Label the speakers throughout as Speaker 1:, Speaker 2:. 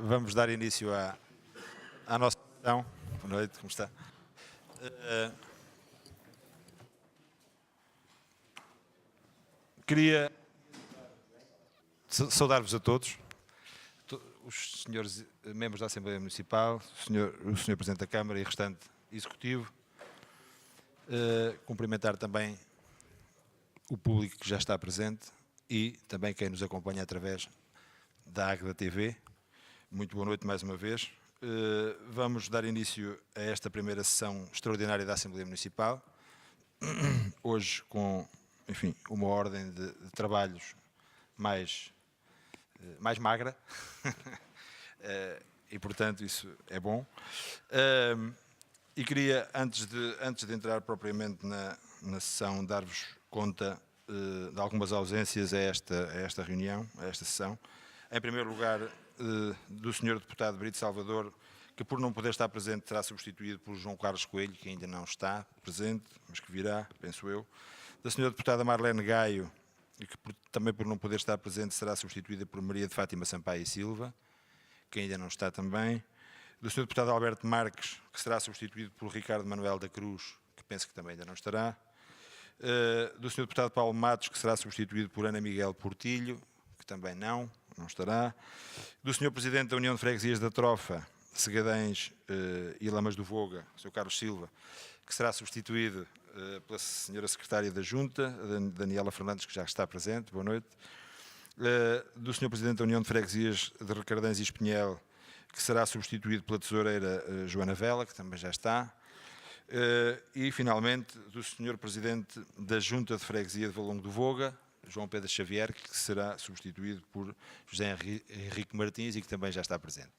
Speaker 1: Vamos dar início à nossa sessão. Boa noite, como está? Queria saudar-vos a todos, os senhores membros da Assembleia Municipal, o senhor Presidente da Câmara e restante Executivo. Cumprimentar também o público que já está presente e também quem nos acompanha através da Águeda TV. Muito boa noite mais uma vez. Vamos dar início a esta primeira sessão extraordinária da Assembleia Municipal, hoje com, enfim, uma ordem de trabalhos mais magra, e portanto isso é bom. E queria, antes de entrar propriamente na sessão, dar-vos conta de algumas ausências a esta reunião, a esta sessão. Em primeiro lugar, do Sr. Deputado Brito Salvador, que por não poder estar presente será substituído por João Carlos Coelho, que ainda não está presente, mas que virá, penso eu. Da Sra. Deputada Marlene Gaio, que também por não poder estar presente será substituída por Maria de Fátima Sampaio e Silva, que ainda não está também. Do Sr. Deputado Alberto Marques, que será substituído por Ricardo Manuel da Cruz, que penso que também ainda não estará. Do Sr. Deputado Paulo Matos, que será substituído por Ana Miguel Portilho, que também não estará. Do Sr. Presidente da União de Freguesias da Trofa, Segadães e Lamas do Voga, Sr. Carlos Silva, que será substituído pela Sra. Secretária da Junta, Daniela Fernandes, que já está presente. Boa noite. Do Sr. Presidente da União de Freguesias de Recardães e Espinhel, que será substituído pela Tesoureira Joana Vela, que também já está. E, finalmente, do Sr. Presidente da Junta de Freguesia de Valongo do Voga, João Pedro Xavier, que será substituído por José Henrique Martins e que também já está presente.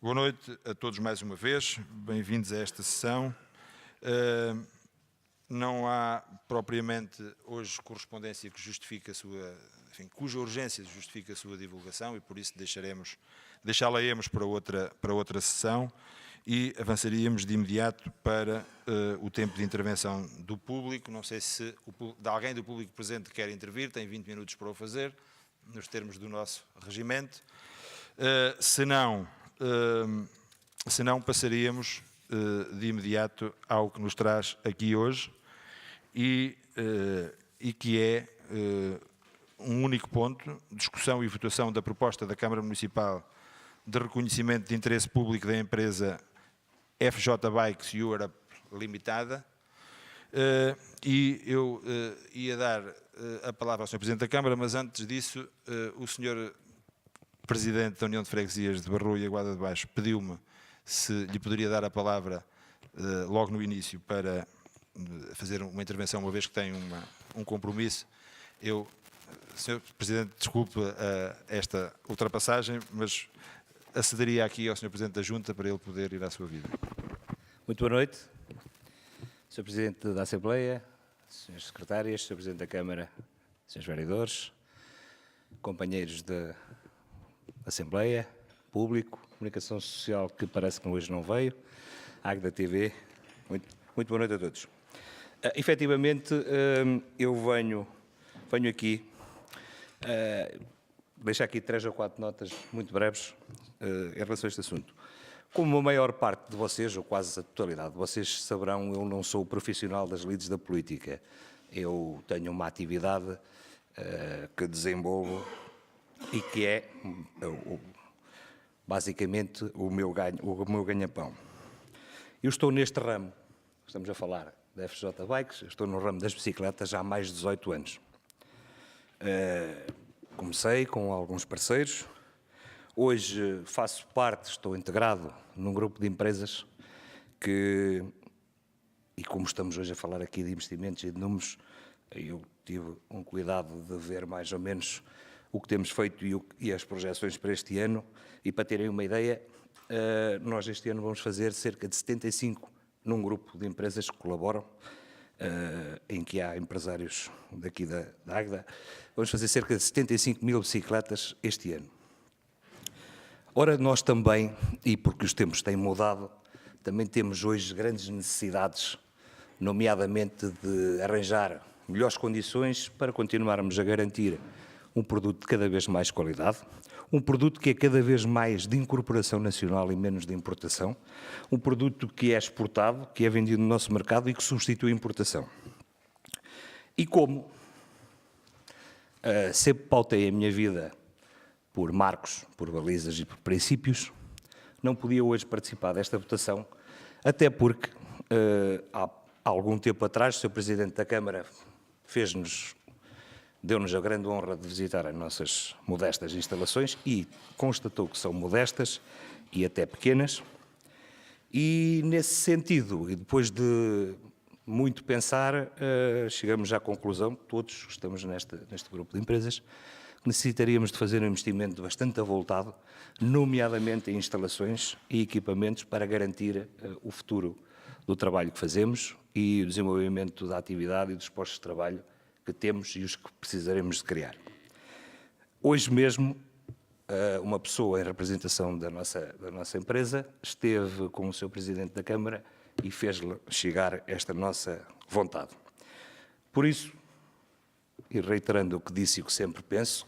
Speaker 1: Boa noite a todos mais uma vez, bem-vindos a esta sessão. Não há propriamente hoje correspondência que justifique a sua, enfim, cuja urgência justifica a sua divulgação e por isso deixá-la-emos para outra sessão e avançaríamos de imediato para o tempo de intervenção do público. Não sei se alguém do público presente quer intervir, tem 20 minutos para o fazer, nos termos do nosso regimento. Se não, passaríamos de imediato ao que nos traz aqui hoje e que é um único ponto, discussão e votação da proposta da Câmara Municipal de reconhecimento de interesse público da empresa FJ Bikes Europe Limitada. E eu ia dar a palavra ao Sr. Presidente da Câmara, mas antes disso o Sr. Presidente da União de Freguesias de Barroa e Aguada de Baixo pediu-me se lhe poderia dar a palavra logo no início para fazer uma intervenção, uma vez que tem um compromisso. Sr. Presidente, desculpe esta ultrapassagem, mas acederia aqui ao Sr. Presidente da Junta para ele poder ir à sua vida.
Speaker 2: Muito boa noite, Sr. Presidente da Assembleia, Srs. Secretárias, Sr. Presidente da Câmara, Srs. Vereadores, companheiros da Assembleia, público, comunicação social que parece que hoje não veio, Águeda TV, muito boa noite a todos. Efetivamente, eu venho aqui, deixar aqui 3 ou 4 notas muito breves em relação a este assunto. Como a maior parte de vocês, ou quase a totalidade de vocês saberão, eu não sou profissional das lides da política. Eu tenho uma atividade que desenvolvo e que é basicamente o meu ganha-pão. Eu estou neste ramo, estamos a falar da FJ Bikes, estou no ramo das bicicletas há mais de 18 anos. Comecei com alguns parceiros, hoje faço parte, estou integrado num grupo de empresas que, e como estamos hoje a falar aqui de investimentos e de números, eu tive um cuidado de ver mais ou menos o que temos feito e as projeções para este ano, e para terem uma ideia, nós este ano vamos fazer cerca de 75 num grupo de empresas que colaboram, em que há empresários daqui da Águeda, vamos fazer cerca de 75 mil bicicletas este ano. Ora, nós também, e porque os tempos têm mudado, também temos hoje grandes necessidades, nomeadamente de arranjar melhores condições para continuarmos a garantir um produto de cada vez mais qualidade, um produto que é cada vez mais de incorporação nacional e menos de importação, um produto que é exportado, que é vendido no nosso mercado e que substitui a importação. E como sempre pautei a minha vida por marcos, por balizas e por princípios, não podia hoje participar desta votação, até porque há algum tempo atrás o Sr. Presidente da Câmara deu-nos a grande honra de visitar as nossas modestas instalações e constatou que são modestas e até pequenas. E, nesse sentido, e depois de muito pensar, chegamos à conclusão, todos que estamos neste grupo de empresas, que necessitaríamos de fazer um investimento bastante avultado, nomeadamente em instalações e equipamentos para garantir o futuro do trabalho que fazemos e o desenvolvimento da atividade e dos postos de trabalho que temos e os que precisaremos de criar. Hoje mesmo, uma pessoa em representação da nossa empresa esteve com o Sr. Presidente da Câmara e fez-lhe chegar esta nossa vontade. Por isso, e reiterando o que disse e o que sempre penso,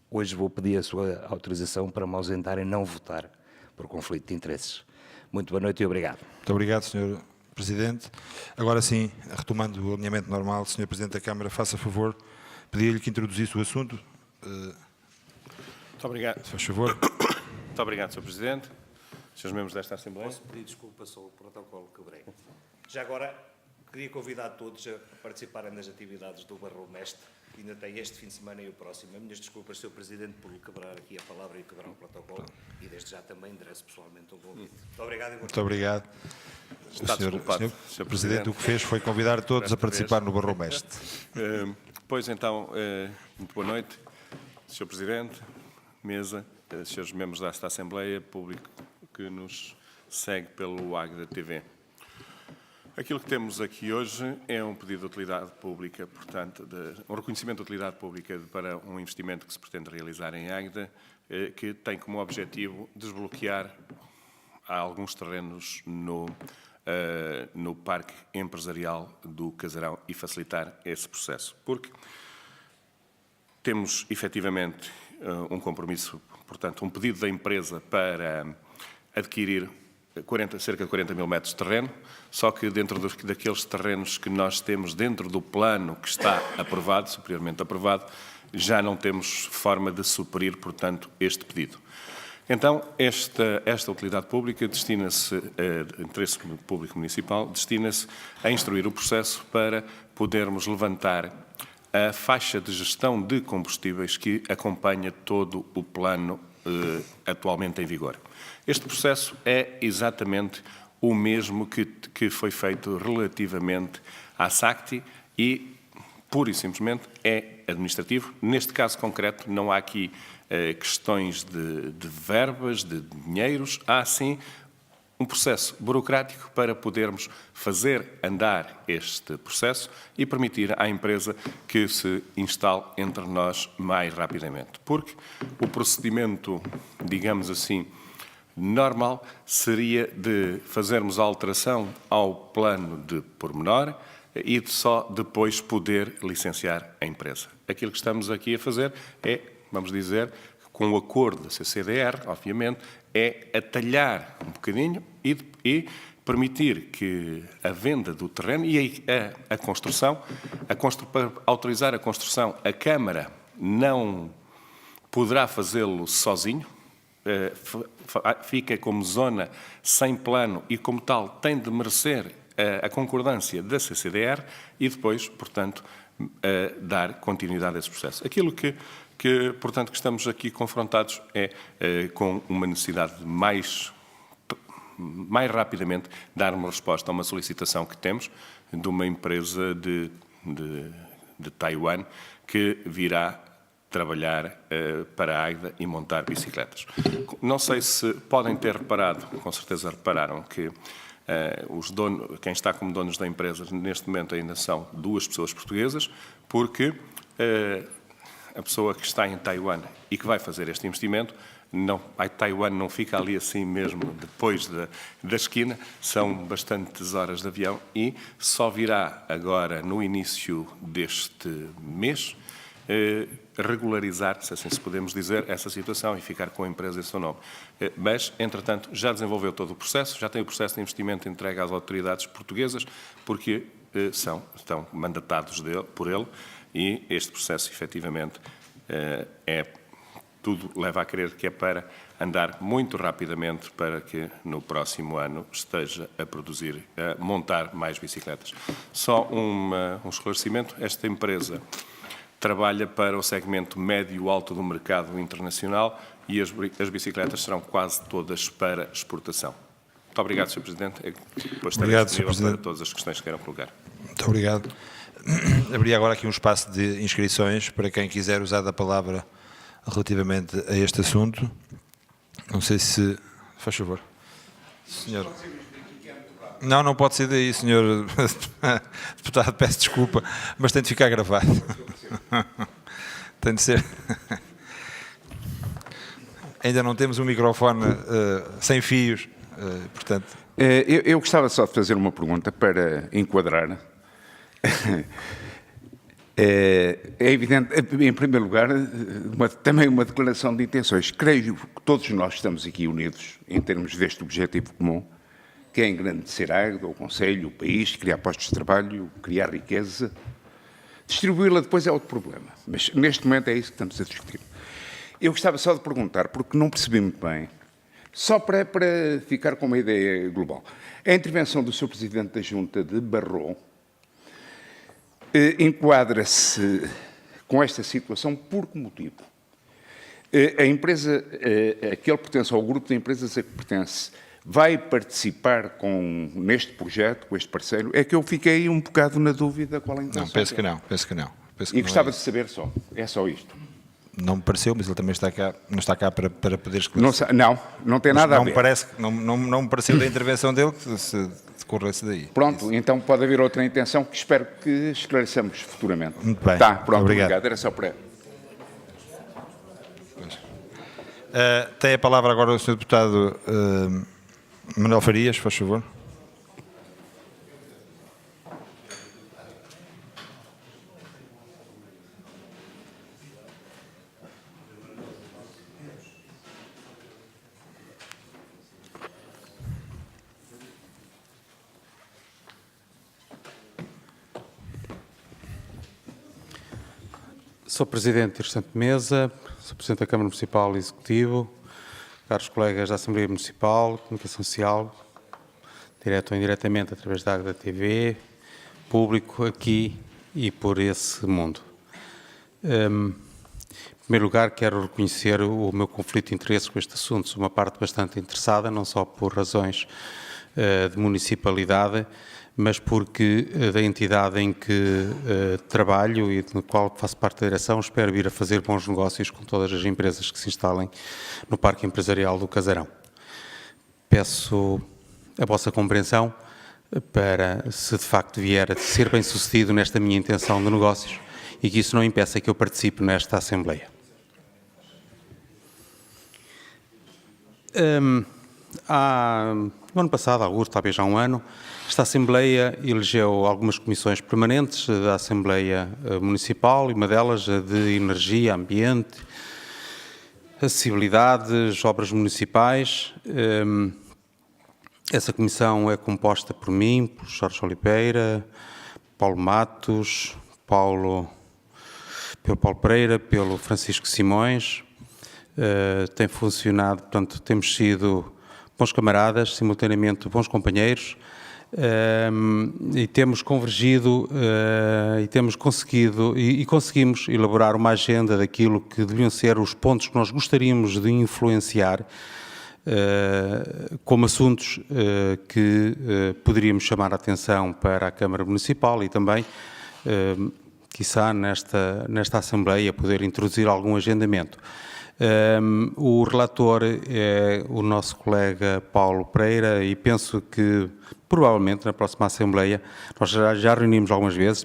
Speaker 2: hoje vou pedir a sua autorização para me ausentar e não votar por conflito de interesses. Muito boa noite e obrigado.
Speaker 1: Muito obrigado, Sr. Presidente. Agora sim, retomando o alinhamento normal, Sr. Presidente da Câmara, faça favor, pedir-lhe que introduzisse o assunto.
Speaker 3: Muito obrigado.
Speaker 1: Se faz favor.
Speaker 3: Muito obrigado, Sr. Presidente. Senhores membros desta Assembleia.
Speaker 2: Posso pedir desculpa só o protocolo quebrei. Já agora, queria convidar todos a participarem das atividades do Barromestre, que ainda tem este fim de semana e o próximo. As minhas desculpas, Sr. Presidente, por quebrar aqui a palavra e quebrar o protocolo, e desde já também endereço pessoalmente um convite. Muito obrigado e boa noite.
Speaker 1: Muito obrigado.
Speaker 3: Está desculpado,
Speaker 1: Sr. Presidente, o que fez foi convidar todos a participar no Barromestre.
Speaker 3: Pois então, muito boa noite, Sr. Presidente, mesa, senhores membros desta Assembleia, público que nos segue pelo Águeda TV. Aquilo que temos aqui hoje é um pedido de utilidade pública, portanto, um reconhecimento de utilidade pública para um investimento que se pretende realizar em Águeda, que tem como objetivo desbloquear alguns terrenos no parque empresarial do Casarão e facilitar esse processo. Porque temos, efetivamente, um compromisso, portanto, um pedido da empresa para adquirir cerca de 40 mil metros de terreno, só que dentro daqueles terrenos que nós temos dentro do plano que está aprovado, superiormente aprovado, já não temos forma de suprir, portanto, este pedido. Então, esta utilidade pública destina-se, interesse público municipal, destina-se a instruir o processo para podermos levantar a faixa de gestão de combustíveis que acompanha todo o plano atualmente em vigor. Este processo é exatamente o mesmo que foi feito relativamente à SACTI e, pura e simplesmente, é administrativo. Neste caso concreto, não há aqui questões de verbas, de dinheiros, há sim um processo burocrático para podermos fazer andar este processo e permitir à empresa que se instale entre nós mais rapidamente. Porque o procedimento, digamos assim, normal seria de fazermos a alteração ao plano de pormenor e de só depois poder licenciar a empresa. Aquilo que estamos aqui a fazer é, vamos dizer, com o acordo da CCDR, obviamente, é atalhar um bocadinho e permitir que a venda do terreno e a construção, para autorizar a construção, a Câmara não poderá fazê-lo sozinho, fica como zona sem plano e, como tal, tem de merecer a concordância da CCDR e depois, portanto, dar continuidade a esse processo. Aquilo portanto, que estamos aqui confrontados é com uma necessidade de mais rapidamente dar uma resposta a uma solicitação que temos de uma empresa de Taiwan que virá trabalhar para a Águeda e montar bicicletas. Não sei se podem ter reparado, com certeza repararam, que quem está como donos da empresa neste momento ainda são duas pessoas portuguesas, porque a pessoa que está em Taiwan e que vai fazer este investimento, Taiwan não fica ali assim mesmo depois da esquina, são bastantes horas de avião e só virá agora no início deste mês regularizar, se assim se podemos dizer, essa situação e ficar com a empresa em seu nome. Mas, entretanto, já desenvolveu todo o processo, já tem o processo de investimento entregue às autoridades portuguesas, porque estão mandatados por ele, e este processo, efetivamente, tudo leva a crer que é para andar muito rapidamente para que no próximo ano esteja a produzir, a montar mais bicicletas. Só um esclarecimento, esta empresa trabalha para o segmento médio-alto do mercado internacional e as bicicletas serão quase todas para exportação. Muito obrigado, Sr. Presidente. Depois estarei disponível para todas as questões que queiram colocar.
Speaker 1: Muito obrigado. Abri agora aqui um espaço de inscrições para quem quiser usar da palavra relativamente a este assunto. Não sei se... Faz favor. Senhor... Não, não pode ser daí, senhor deputado, peço desculpa, mas tem de ficar gravado. Tem de ser... Ainda não temos um microfone sem fios, portanto...
Speaker 4: Eu gostava só de fazer uma pergunta para enquadrar. É evidente, em primeiro lugar, também uma declaração de intenções. Creio que todos nós estamos aqui unidos em termos deste objetivo comum, que é engrandecer a Águeda, o Conselho, o país, criar postos de trabalho, criar riqueza. Distribuí-la depois é outro problema, mas neste momento é isso que estamos a discutir. Eu gostava só de perguntar, porque não percebi muito bem, só para ficar com uma ideia global. A intervenção do Sr. Presidente da Junta de Barroso enquadra-se com esta situação por que motivo? A empresa a que ele pertence, ao grupo de empresas a que pertence, vai participar neste projeto, com este parceiro? É que eu fiquei um bocado na dúvida qual é a intenção.
Speaker 1: Não, penso que não, penso que não.
Speaker 4: E gostava de saber só, é só isto.
Speaker 1: Não me pareceu, mas ele também está cá, não está cá para poder esclarecer.
Speaker 4: Não tem nada a ver.
Speaker 1: Não me pareceu da intervenção dele que se decorresse daí.
Speaker 4: Pronto,
Speaker 1: isso.
Speaker 4: Então pode haver outra intenção que espero que esclareçamos futuramente.
Speaker 1: Muito bem.
Speaker 4: Tá, pronto,
Speaker 1: obrigado.
Speaker 4: Era só para...
Speaker 1: Tem a palavra agora o Sr. Deputado Manuel Farias, faz favor.
Speaker 5: Sr. Presidente e restante mesa, Sr. Presidente da Câmara Municipal e Executivo, caros colegas da Assembleia Municipal, Comunicação Social, direto ou indiretamente através da Águeda TV, público aqui e por esse mundo. Em primeiro lugar, quero reconhecer o meu conflito de interesse com este assunto. Sou uma parte bastante interessada, não só por razões de municipalidade, mas porque da entidade em que trabalho e na qual faço parte da direção, espero vir a fazer bons negócios com todas as empresas que se instalem no Parque Empresarial do Casarão. Peço a vossa compreensão para, se de facto vier a ser bem sucedido nesta minha intenção de negócios, e que isso não impeça que eu participe nesta Assembleia. No ano passado, alguns, talvez já há um ano, esta Assembleia elegeu algumas comissões permanentes da Assembleia Municipal, e uma delas a de Energia, Ambiente, Acessibilidade, Obras Municipais. Essa comissão é composta por mim, por Jorge Oliveira, Paulo Matos, pelo Paulo Pereira, pelo Francisco Simões. Tem funcionado, portanto, temos sido bons camaradas, simultaneamente bons companheiros, e temos convergido e temos conseguido e conseguimos elaborar uma agenda daquilo que deviam ser os pontos que nós gostaríamos de influenciar como assuntos que poderíamos chamar a atenção para a Câmara Municipal e também, quiçá, nesta Assembleia poder introduzir algum agendamento. O relator é o nosso colega Paulo Pereira e penso que, provavelmente, na próxima Assembleia, nós já reunimos algumas vezes,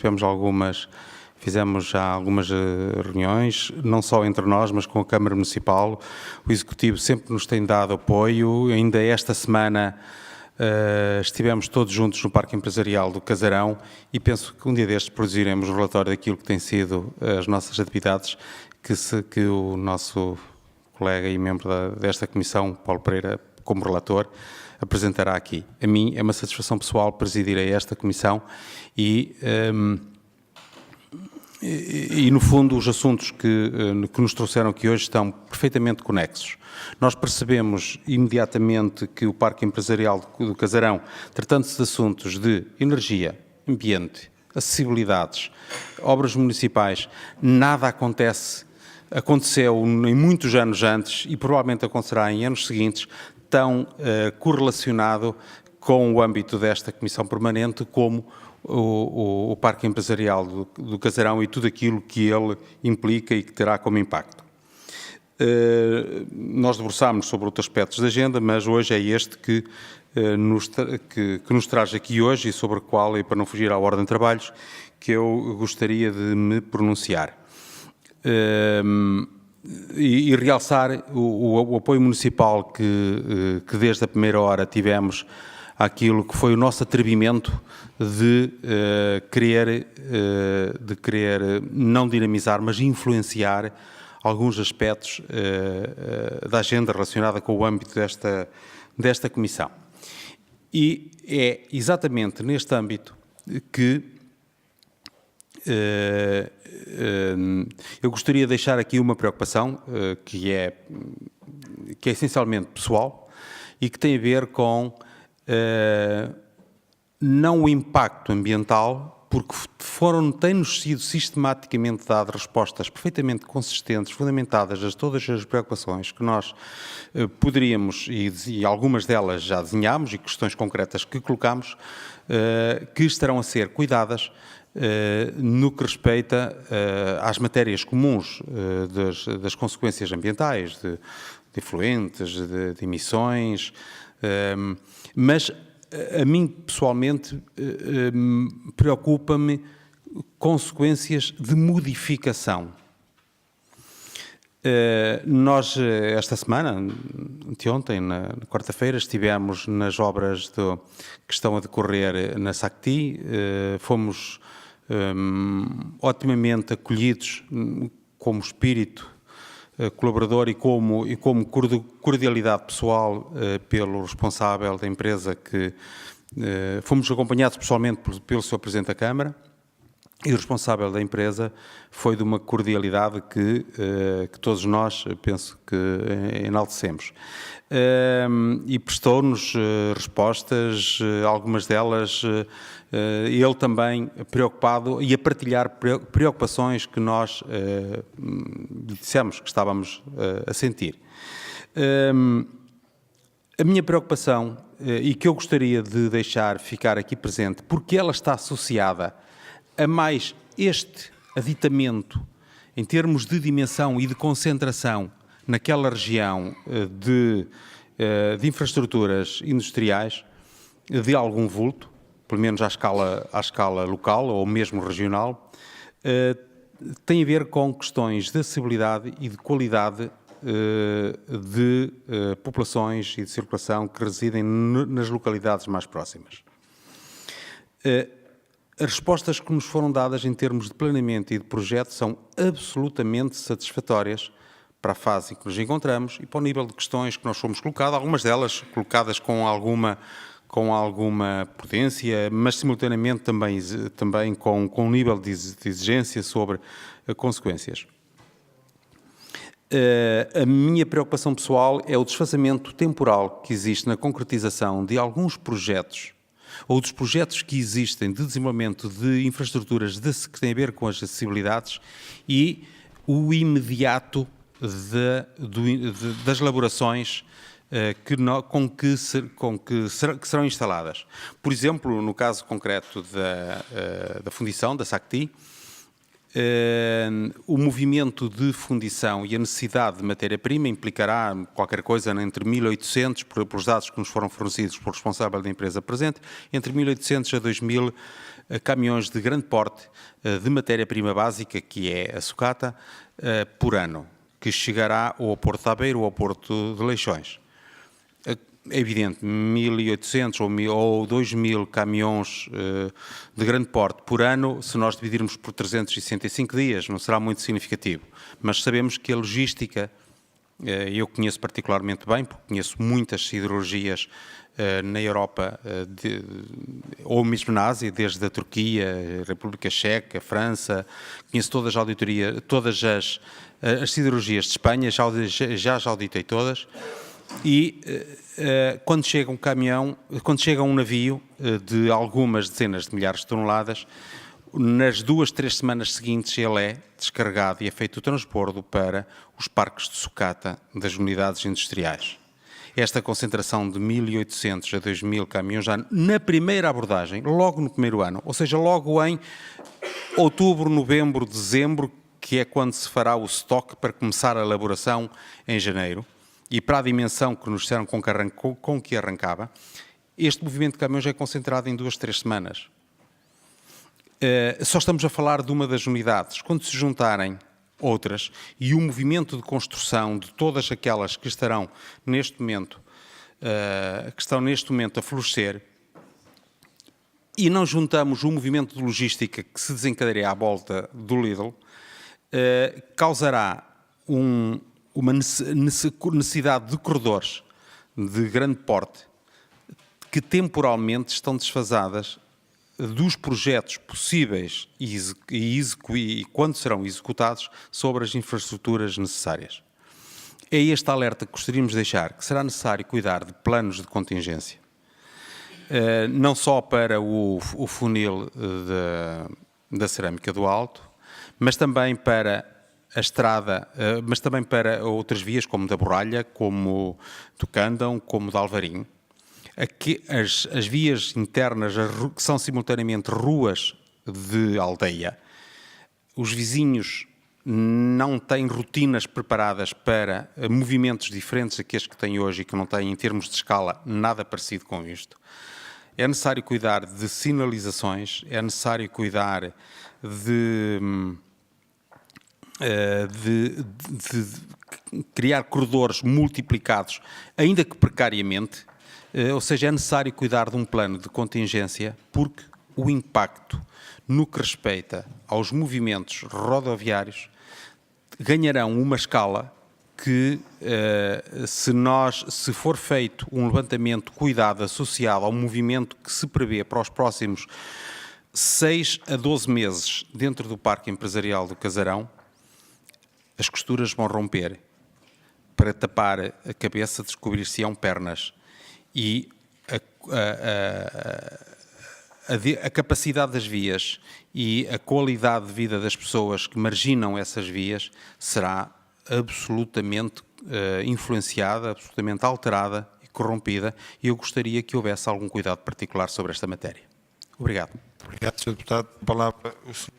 Speaker 5: fizemos já algumas reuniões, não só entre nós, mas com a Câmara Municipal. O Executivo sempre nos tem dado apoio. Ainda esta semana estivemos todos juntos no Parque Empresarial do Casarão e penso que um dia destes produziremos um relatório daquilo que têm sido as nossas atividades, que o nosso colega e membro desta comissão, Paulo Pereira, como relator, apresentará aqui. A mim é uma satisfação pessoal presidir a esta comissão e no fundo, os assuntos que nos trouxeram aqui hoje estão perfeitamente conexos. Nós percebemos imediatamente que o Parque Empresarial do Casarão, tratando-se de assuntos de energia, ambiente, acessibilidades, obras municipais, nada aconteceu em muitos anos antes e provavelmente acontecerá em anos seguintes, tão correlacionado com o âmbito desta Comissão Permanente como o Parque Empresarial do Casarão e tudo aquilo que ele implica e que terá como impacto. Nós debruçámos sobre outros aspectos da agenda, mas hoje é este que nos traz aqui hoje e sobre o qual, e para não fugir à ordem de trabalhos, que eu gostaria de me pronunciar. E realçar o apoio municipal que desde a primeira hora tivemos àquilo que foi o nosso atrevimento de querer não dinamizar, mas influenciar alguns aspectos da agenda relacionada com o âmbito desta comissão. E é exatamente neste âmbito que eu gostaria de deixar aqui uma preocupação que é essencialmente pessoal e que tem a ver com não o impacto ambiental, porque têm-nos sido sistematicamente dadas respostas perfeitamente consistentes, fundamentadas a todas as preocupações que nós poderíamos, e algumas delas já desenhámos, e questões concretas que colocámos, que estarão a ser cuidadas no que respeita às matérias comuns das consequências ambientais, de efluentes, de emissões, mas a mim pessoalmente preocupa-me consequências de modificação. Nós, esta semana, anteontem, na quarta-feira, estivemos nas obras que estão a decorrer na SACTI, fomos otimamente acolhidos como espírito colaborador e como cordialidade pessoal pelo responsável da empresa, que fomos acompanhados pessoalmente pelo Sr. Presidente da Câmara, e o responsável da empresa foi de uma cordialidade que todos nós, penso que enaltecemos. E prestou-nos respostas, algumas delas, ele também preocupado e a partilhar preocupações que nós dissemos que estávamos a sentir. A minha preocupação, e que eu gostaria de deixar ficar aqui presente, porque ela está associada a mais este aditamento em termos de dimensão e de concentração naquela região de infraestruturas industriais de algum vulto, pelo menos à escala local ou mesmo regional, tem a ver com questões de acessibilidade e de qualidade de populações e de circulação que residem nas localidades mais próximas. As respostas que nos foram dadas em termos de planeamento e de projeto são absolutamente satisfatórias para a fase em que nos encontramos e para o nível de questões que nós fomos colocadas, algumas delas colocadas com alguma prudência, mas simultaneamente também com um nível de exigência sobre consequências. A minha preocupação pessoal é o desfazamento temporal que existe na concretização de alguns projetos ou dos projetos que existem de desenvolvimento de infraestruturas que têm a ver com as acessibilidades e o imediato das elaborações que serão instaladas. Por exemplo, no caso concreto da fundição, da SACTI, o movimento de fundição e a necessidade de matéria-prima implicará qualquer coisa entre 1.800, pelos dados que nos foram fornecidos pelo responsável da empresa presente, entre 1.800 a 2.000 caminhões de grande porte de matéria-prima básica, que é a sucata, por ano, que chegará ou ao Porto de Aveiro ou ao Porto de Leixões. É evidente, 1.800 ou 2.000 caminhões de grande porte por ano, se nós dividirmos por 365 dias, não será muito significativo. Mas sabemos que a logística, eu conheço particularmente bem, porque conheço muitas siderurgias na Europa, ou mesmo na Ásia, desde a Turquia, a República Checa, a França, conheço todas as siderurgias de Espanha, já as auditei todas. E quando chega um caminhão, quando chega um navio de algumas dezenas de milhares de toneladas, nas 2-3 semanas seguintes ele é descarregado e é feito o transbordo para os parques de sucata das unidades industriais. Esta concentração de 1.800 a 2.000 caminhões já na primeira abordagem, logo no primeiro ano, ou seja, logo em outubro, novembro, dezembro, que é quando se fará o estoque para começar a elaboração em janeiro, e para a dimensão que nos disseram com que arrancava, este movimento de caminhões é concentrado em 2-3 semanas. Só estamos a falar de uma das unidades. Quando se juntarem outras e o movimento de construção de todas aquelas que estarão neste momento, a florescer, e não juntamos o movimento de logística que se desencadearia à volta do Lidl, causará uma necessidade de corredores de grande porte que temporalmente estão desfasadas dos projetos possíveis e quando serão executados sobre as infraestruturas necessárias. É este alerta que gostaríamos de deixar, que será necessário cuidar de planos de contingência, não só para o funil da Cerâmica do Alto, mas também para a estrada, mas também para outras vias, como da Borralha, como do Cândão, como da Alvarim. Aqui, as vias internas, que são simultaneamente ruas de aldeia, os vizinhos não têm rotinas preparadas para movimentos diferentes daqueles que têm hoje e que não têm, em termos de escala, nada parecido com isto. É necessário cuidar de sinalizações, é necessário cuidar de criar corredores multiplicados, ainda que precariamente, ou seja, é necessário cuidar de um plano de contingência, porque o impacto no que respeita aos movimentos rodoviários ganharão uma escala que, se for feito um levantamento cuidado associado ao movimento que se prevê para os próximos 6 a 12 meses dentro do Parque Empresarial do Casarão, as costuras vão romper. Para tapar a cabeça, descobrir-se-ão pernas. E a capacidade das vias e a qualidade de vida das pessoas que marginam essas vias será absolutamente influenciada, absolutamente alterada e corrompida, e eu gostaria que houvesse algum cuidado particular sobre esta matéria. Obrigado.
Speaker 1: Obrigado, Sr. Deputado. A palavra o Sr.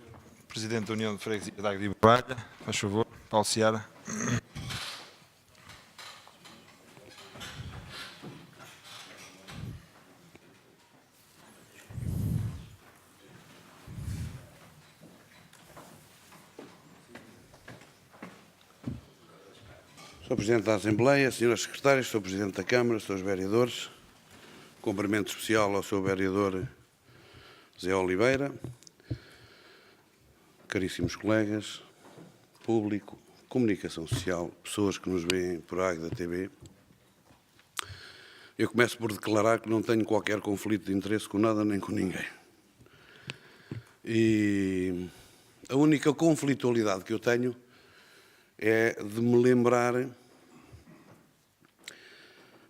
Speaker 1: Presidente da União de Freguesia de Águeda de Borralha. Faz favor, Paulo Seara.
Speaker 6: Sr. Presidente da Assembleia, Sras. Secretárias, Sr. Presidente da Câmara, Srs. Vereadores, cumprimento especial ao Sr. Vereador Zé Oliveira, caríssimos colegas, público, comunicação social, pessoas que nos veem por Águeda TV. Eu começo por declarar que não tenho qualquer conflito de interesse com nada nem com ninguém. E a única conflitualidade que eu tenho é de me lembrar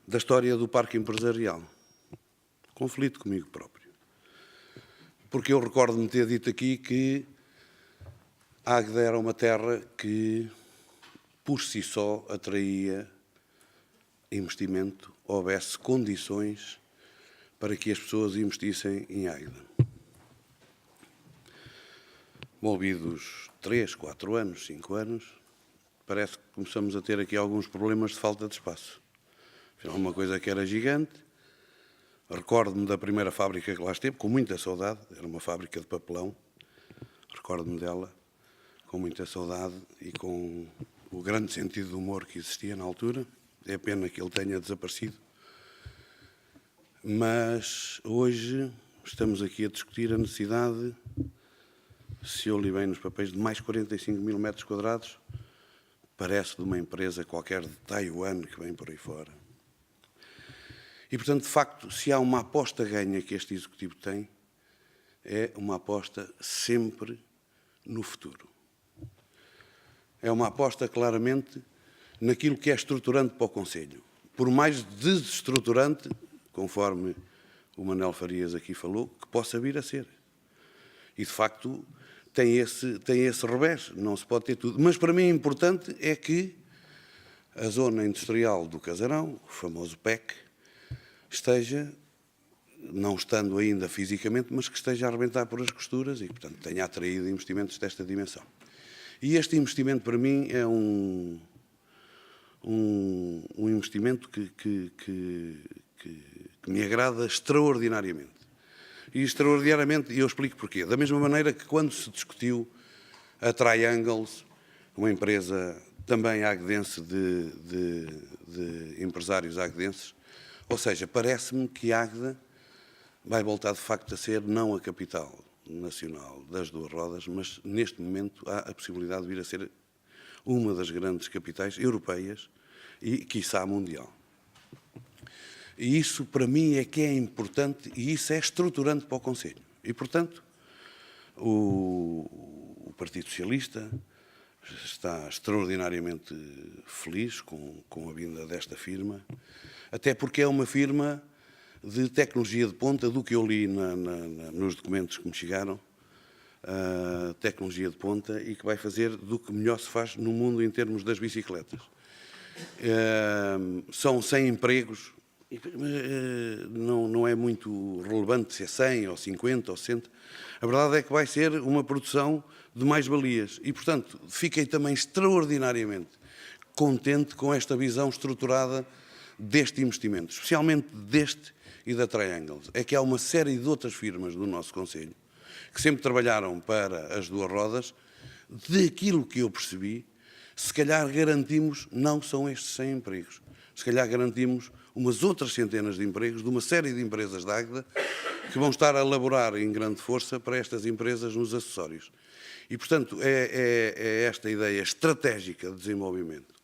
Speaker 6: da história do Parque Empresarial. Conflito comigo próprio. Porque eu recordo-me ter dito aqui que Águeda era uma terra que, por si só, atraía investimento, houvesse condições para que as pessoas investissem em Águeda. Movidos 3, 4 anos, 5 anos, parece que começamos a ter aqui alguns problemas de falta de espaço. Afinal, uma coisa que era gigante. Recordo-me da primeira fábrica que lá esteve, com muita saudade, era uma fábrica de papelão. Recordo-me dela com muita saudade e com o grande sentido de humor que existia na altura. É pena que ele tenha desaparecido, Mas hoje estamos aqui a discutir a necessidade, se eu li bem nos papéis, de mais 45 mil metros quadrados, parece de uma empresa qualquer de Taiwan que vem por aí fora. E, portanto, de facto, se há uma aposta ganha que este Executivo tem, é uma aposta sempre no futuro. É uma aposta claramente naquilo que é estruturante para o Conselho. Por mais desestruturante, conforme o Manel Farias aqui falou, que possa vir a ser. E, de facto, tem esse revés, não se pode ter tudo. Mas, para mim, importante é que a zona industrial do Casarão, o famoso PEC, esteja, não estando ainda fisicamente, mas que esteja a arrebentar por as costuras e, portanto, tenha atraído investimentos desta dimensão. E este investimento, para mim, é um investimento que me agrada extraordinariamente. E extraordinariamente, e eu explico porquê. Da mesma maneira que quando se discutiu a Triangles, uma empresa também agdense de empresários agdenses, ou seja, parece-me que Águeda vai voltar de facto a ser não a capital nacional das duas rodas, mas neste momento há a possibilidade de vir a ser uma das grandes capitais europeias e, quiçá, mundial. E isso, para mim, é que é importante e isso é estruturante para o Conselho. E, portanto, o Partido Socialista está extraordinariamente feliz com a vinda desta firma, até porque é uma firma de tecnologia de ponta, do que eu li nos documentos que me chegaram, tecnologia de ponta, e que vai fazer do que melhor se faz no mundo em termos das bicicletas. São 100 empregos, não é muito relevante se é 100 ou 50 ou 60. A verdade é que vai ser uma produção de mais-valias e, portanto, fiquei também extraordinariamente contente com esta visão estruturada deste investimento, especialmente deste e da Triangles. É que há uma série de outras firmas do nosso Conselho que sempre trabalharam para as duas rodas. Daquilo que eu percebi, se calhar garantimos, não são estes 100 empregos, se calhar garantimos umas outras centenas de empregos de uma série de empresas de Águeda que vão estar a elaborar em grande força para estas empresas nos acessórios. E, portanto, é esta ideia estratégica de desenvolvimento,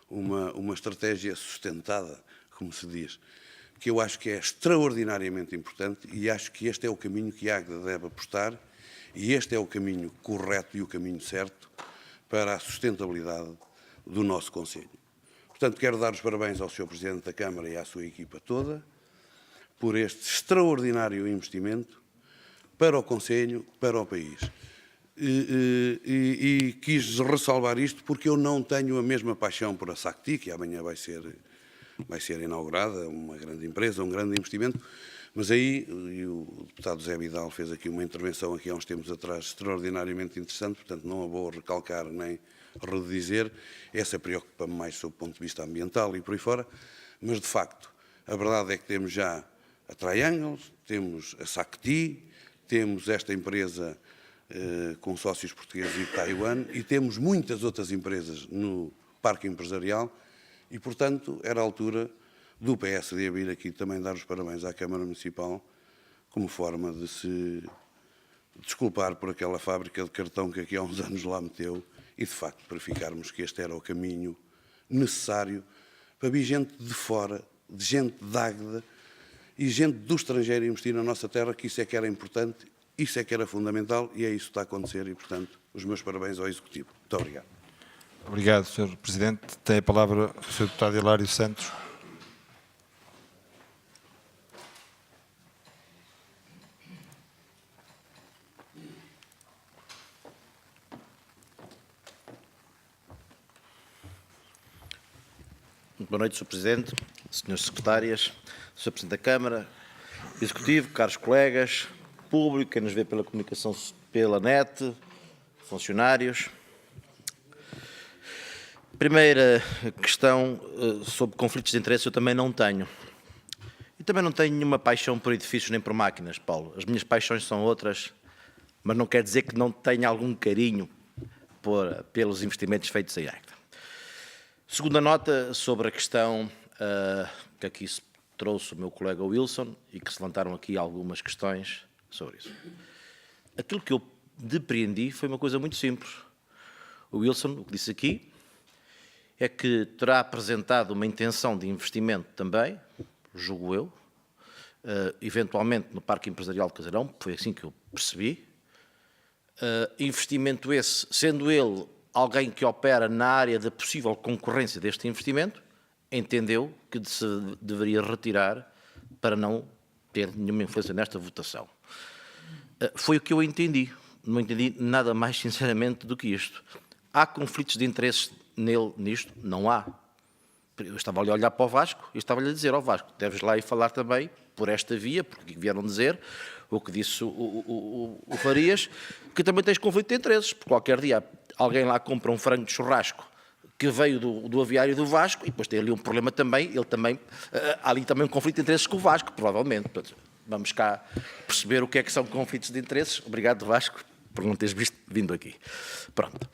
Speaker 6: uma estratégia sustentada, como se diz, que eu acho que é extraordinariamente importante e acho que este é o caminho que a Águeda deve apostar e este é o caminho correto e o caminho certo para a sustentabilidade do nosso Conselho. Portanto, quero dar os parabéns ao Sr. Presidente da Câmara e à sua equipa toda por este extraordinário investimento para o Conselho, para o país. E quis ressalvar isto porque eu não tenho a mesma paixão por a SACTI, que amanhã vai ser inaugurada, uma grande empresa, um grande investimento, mas aí e o deputado José Vidal fez aqui uma intervenção aqui há uns tempos atrás extraordinariamente interessante, portanto não a vou recalcar nem redizer, essa preocupa-me mais sob o ponto de vista ambiental e por aí fora, mas de facto a verdade é que temos já a Triangles, temos a SACTI, temos esta empresa com sócios portugueses e de Taiwan e temos muitas outras empresas no parque empresarial e, portanto, era a altura do PSD vir aqui também dar os parabéns à Câmara Municipal como forma de se desculpar por aquela fábrica de cartão que aqui há uns anos lá meteu e, de facto, verificarmos que este era o caminho necessário para vir gente de fora, de gente de Águeda e gente do estrangeiro investir na nossa terra, que isso é que era importante, isso é que era fundamental e é isso que está a acontecer e, portanto, os meus parabéns ao Executivo. Muito obrigado.
Speaker 1: Obrigado, Sr. Presidente. Tem a palavra o Sr. Deputado Hilário Santos.
Speaker 7: Muito boa noite, Sr. Presidente, Srs. Secretárias, Sr. Presidente da Câmara, Executivo, caros colegas, público, quem nos vê pela comunicação pela net, funcionários. Primeira questão sobre conflitos de interesse eu também não tenho. E também não tenho nenhuma paixão por edifícios nem por máquinas, Paulo. As minhas paixões são outras, mas não quer dizer que não tenha algum carinho pelos investimentos feitos em Águeda. Segunda nota sobre a questão que aqui se trouxe o meu colega Wilson e que se levantaram aqui algumas questões sobre isso. Aquilo que eu depreendi foi uma coisa muito simples. O Wilson, o que disse aqui, é que terá apresentado uma intenção de investimento também, julgo eu, eventualmente no Parque Empresarial de Casarão, foi assim que eu percebi. Investimento esse, sendo ele alguém que opera na área da possível concorrência deste investimento, entendeu que se deveria retirar para não ter nenhuma influência nesta votação. Foi o que eu entendi. Não entendi nada mais sinceramente do que isto. Há conflitos de interesses nisto? Não há. Eu estava ali a olhar para o Vasco e estava-lhe a dizer ao Vasco, deves lá ir falar também por esta via, porque vieram dizer o que disse o Farias, que também tens conflito de interesses, porque qualquer dia alguém lá compra um frango de churrasco que veio do aviário do Vasco e depois tem ali um problema também, ele também, há ali também um conflito de interesses com o Vasco, provavelmente. Portanto, vamos cá perceber o que é que são conflitos de interesses. Obrigado, Vasco, por não teres vindo aqui. Pronto.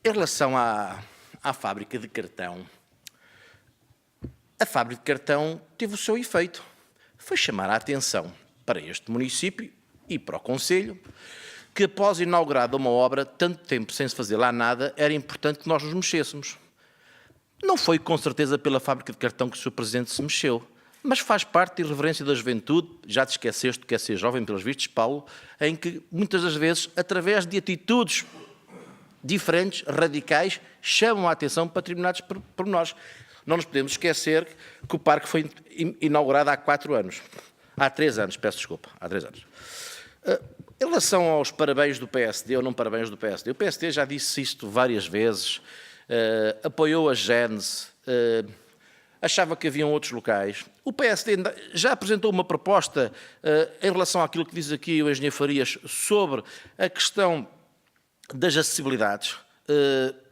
Speaker 7: Em relação à fábrica de cartão, a fábrica de cartão teve o seu efeito. Foi chamar a atenção para este município e para o Conselho que, após inaugurada uma obra, tanto tempo sem se fazer lá nada, era importante que nós nos mexêssemos. Não foi com certeza pela fábrica de cartão que o Sr. Presidente se mexeu, mas faz parte da irreverência da juventude, já te esqueceste do que é ser jovem, pelos vistos, Paulo, em que muitas das vezes, através de atitudes diferentes, radicais, chamam a atenção para determinados pormenores. Não nos podemos esquecer que o parque foi inaugurado há 4 anos. Há 3 anos, peço desculpa, há 3 anos. Em relação aos parabéns do PSD ou não parabéns do PSD, o PSD já disse isto várias vezes, apoiou a Gênese, achava que haviam outros locais. O PSD já apresentou uma proposta em relação àquilo que diz aqui o engenheiro Farias sobre a questão das acessibilidades.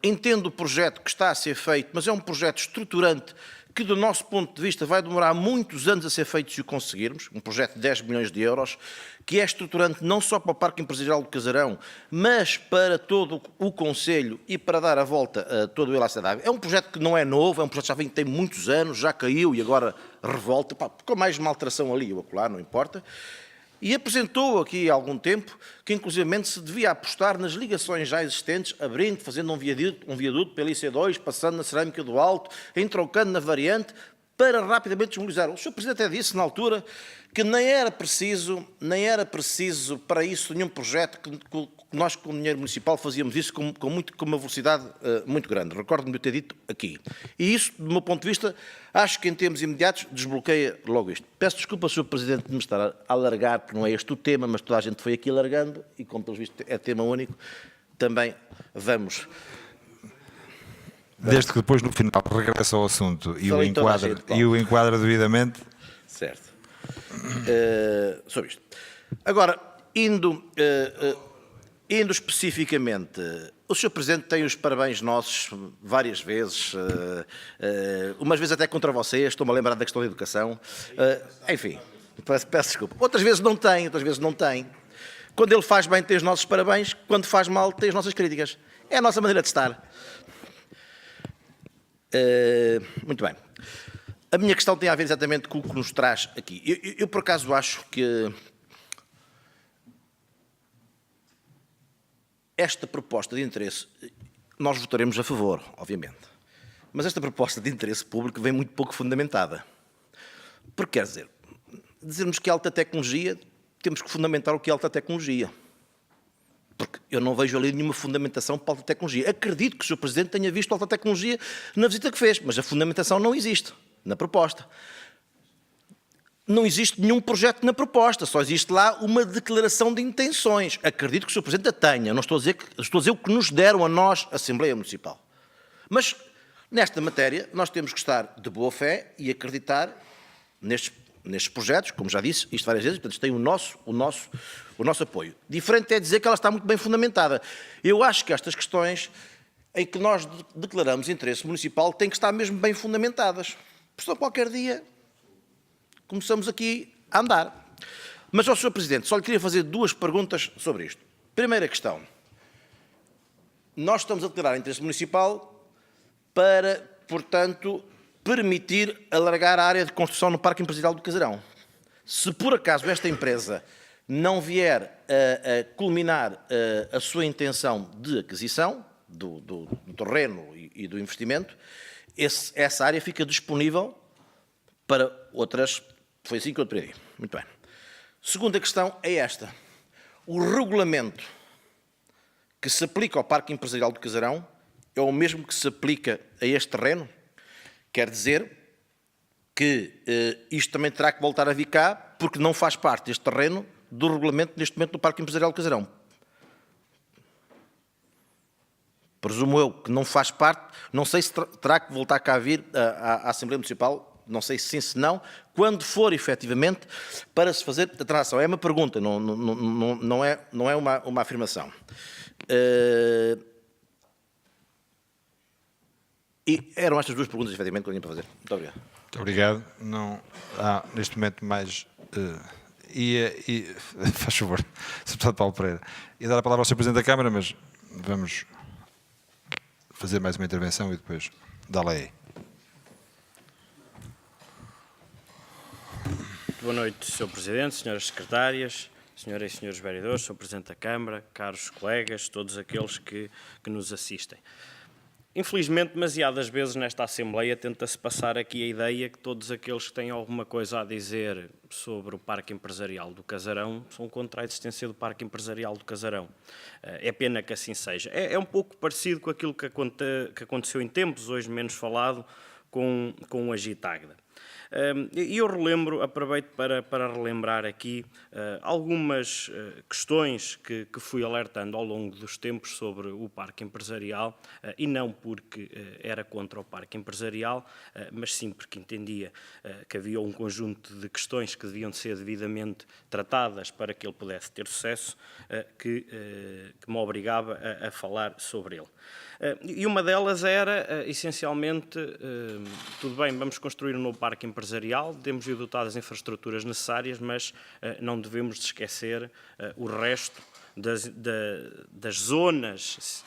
Speaker 7: Entendo o projeto que está a ser feito, mas é um projeto estruturante que, do nosso ponto de vista, vai demorar muitos anos a ser feito se o conseguirmos, um projeto de 10 milhões de euros, que é estruturante não só para o Parque Empresarial do Casarão, mas para todo o Conselho e para dar a volta a todo o Elástico d'Água. É um projeto que não é novo, é um projeto que já vem, tem muitos anos, já caiu e agora revolta, com mais uma alteração ali ou acolá, não importa. E apresentou aqui há algum tempo que, inclusivamente, se devia apostar nas ligações já existentes, abrindo, fazendo um viaduto pela IC2, passando na Cerâmica do Alto, entroncando na variante, para rapidamente desmobilizar. O Sr. Presidente até disse, na altura, que nem era preciso para isso nenhum projeto, que nós, com o dinheiro municipal, fazíamos isso com uma velocidade muito grande. Recordo-me de ter dito aqui. E isso, do meu ponto de vista, acho que em termos imediatos desbloqueia logo isto. Peço desculpa, Sr. Presidente, de me estar a alargar, porque não é este o tema, mas toda a gente foi aqui alargando, e como pelo visto é tema único, também vamos...
Speaker 1: Desde que depois, no final, regressa ao assunto e o enquadra devidamente.
Speaker 7: Certo. Sobre isto. Agora, indo especificamente, o Sr. Presidente tem os parabéns nossos várias vezes, umas vezes até contra vocês, estou-me a lembrar da questão da educação, enfim, peço desculpa. Outras vezes não tem. Quando ele faz bem, tem os nossos parabéns, quando faz mal, tem as nossas críticas. É a nossa maneira de estar. Muito bem. A minha questão tem a ver exatamente com o que nos traz aqui. Eu por acaso, acho que esta proposta de interesse, nós votaremos a favor, obviamente, mas esta proposta de interesse público vem muito pouco fundamentada. Porque quer dizer, dizermos que é alta tecnologia, temos que fundamentar o que é alta tecnologia. Porque eu não vejo ali nenhuma fundamentação para a alta tecnologia. Acredito que o Sr. Presidente tenha visto a alta tecnologia na visita que fez, mas a fundamentação não existe na proposta. Não existe nenhum projeto na proposta, só existe lá uma declaração de intenções. Acredito que o Sr. Presidente a tenha, não estou a dizer o que nos deram a nós, a Assembleia Municipal. Mas, nesta matéria, nós temos que estar de boa fé e acreditar nestes projetos, como já disse isto várias vezes, portanto, tem o nosso apoio. Diferente é dizer que ela está muito bem fundamentada. Eu acho que estas questões em que nós declaramos interesse municipal têm que estar mesmo bem fundamentadas. Porque senão qualquer dia começamos aqui a andar. Mas ao Sr. Presidente, só lhe queria fazer 2 perguntas sobre isto. Primeira questão. Nós estamos a declarar interesse municipal para, portanto, permitir alargar a área de construção no Parque Empresarial do Casarão. Se por acaso esta empresa não vier a culminar a sua intenção de aquisição do terreno e do investimento, essa área fica disponível para outras. Foi assim que eu pedi. Muito bem. Segunda questão é esta. O regulamento que se aplica ao Parque Empresarial do Casarão é o mesmo que se aplica a este terreno? Quer dizer que isto também terá que voltar a vir cá, porque não faz parte deste terreno do regulamento neste momento do Parque Empresarial do Casarão. Presumo eu que não faz parte, não sei se terá que voltar cá a vir à Assembleia Municipal, não sei se sim, se não, quando for efetivamente para se fazer a transação. É uma pergunta, não é uma afirmação. E eram estas duas perguntas, efetivamente, que eu tinha para fazer. Muito obrigado.
Speaker 1: Muito obrigado. Não há, neste momento, mais... faz favor, Sr. Deputado Paulo Pereira. Ia dar a palavra ao Sr. Presidente da Câmara, mas vamos fazer mais uma intervenção e depois dá-la aí.
Speaker 8: Boa noite, Sr. Presidente, Senhoras Secretárias, Senhoras e Senhores Vereadores, Sr. Presidente da Câmara, caros colegas, todos aqueles que nos assistem. Infelizmente, demasiadas vezes nesta Assembleia tenta-se passar aqui a ideia que todos aqueles que têm alguma coisa a dizer sobre o Parque Empresarial do Casarão são contra a existência do Parque Empresarial do Casarão. É pena que assim seja. É um pouco parecido com aquilo que aconteceu em tempos, hoje menos falado, com o Agitagda. E eu aproveito para relembrar aqui algumas questões que fui alertando ao longo dos tempos sobre o Parque Empresarial, e não porque era contra o Parque Empresarial, mas sim porque entendia que havia um conjunto de questões que deviam ser devidamente tratadas para que ele pudesse ter sucesso, que me obrigava a falar sobre ele. E uma delas era, essencialmente, tudo bem, vamos construir um novo parque empresarial, devemos ir dotar das infraestruturas necessárias, mas não devemos esquecer o resto das zonas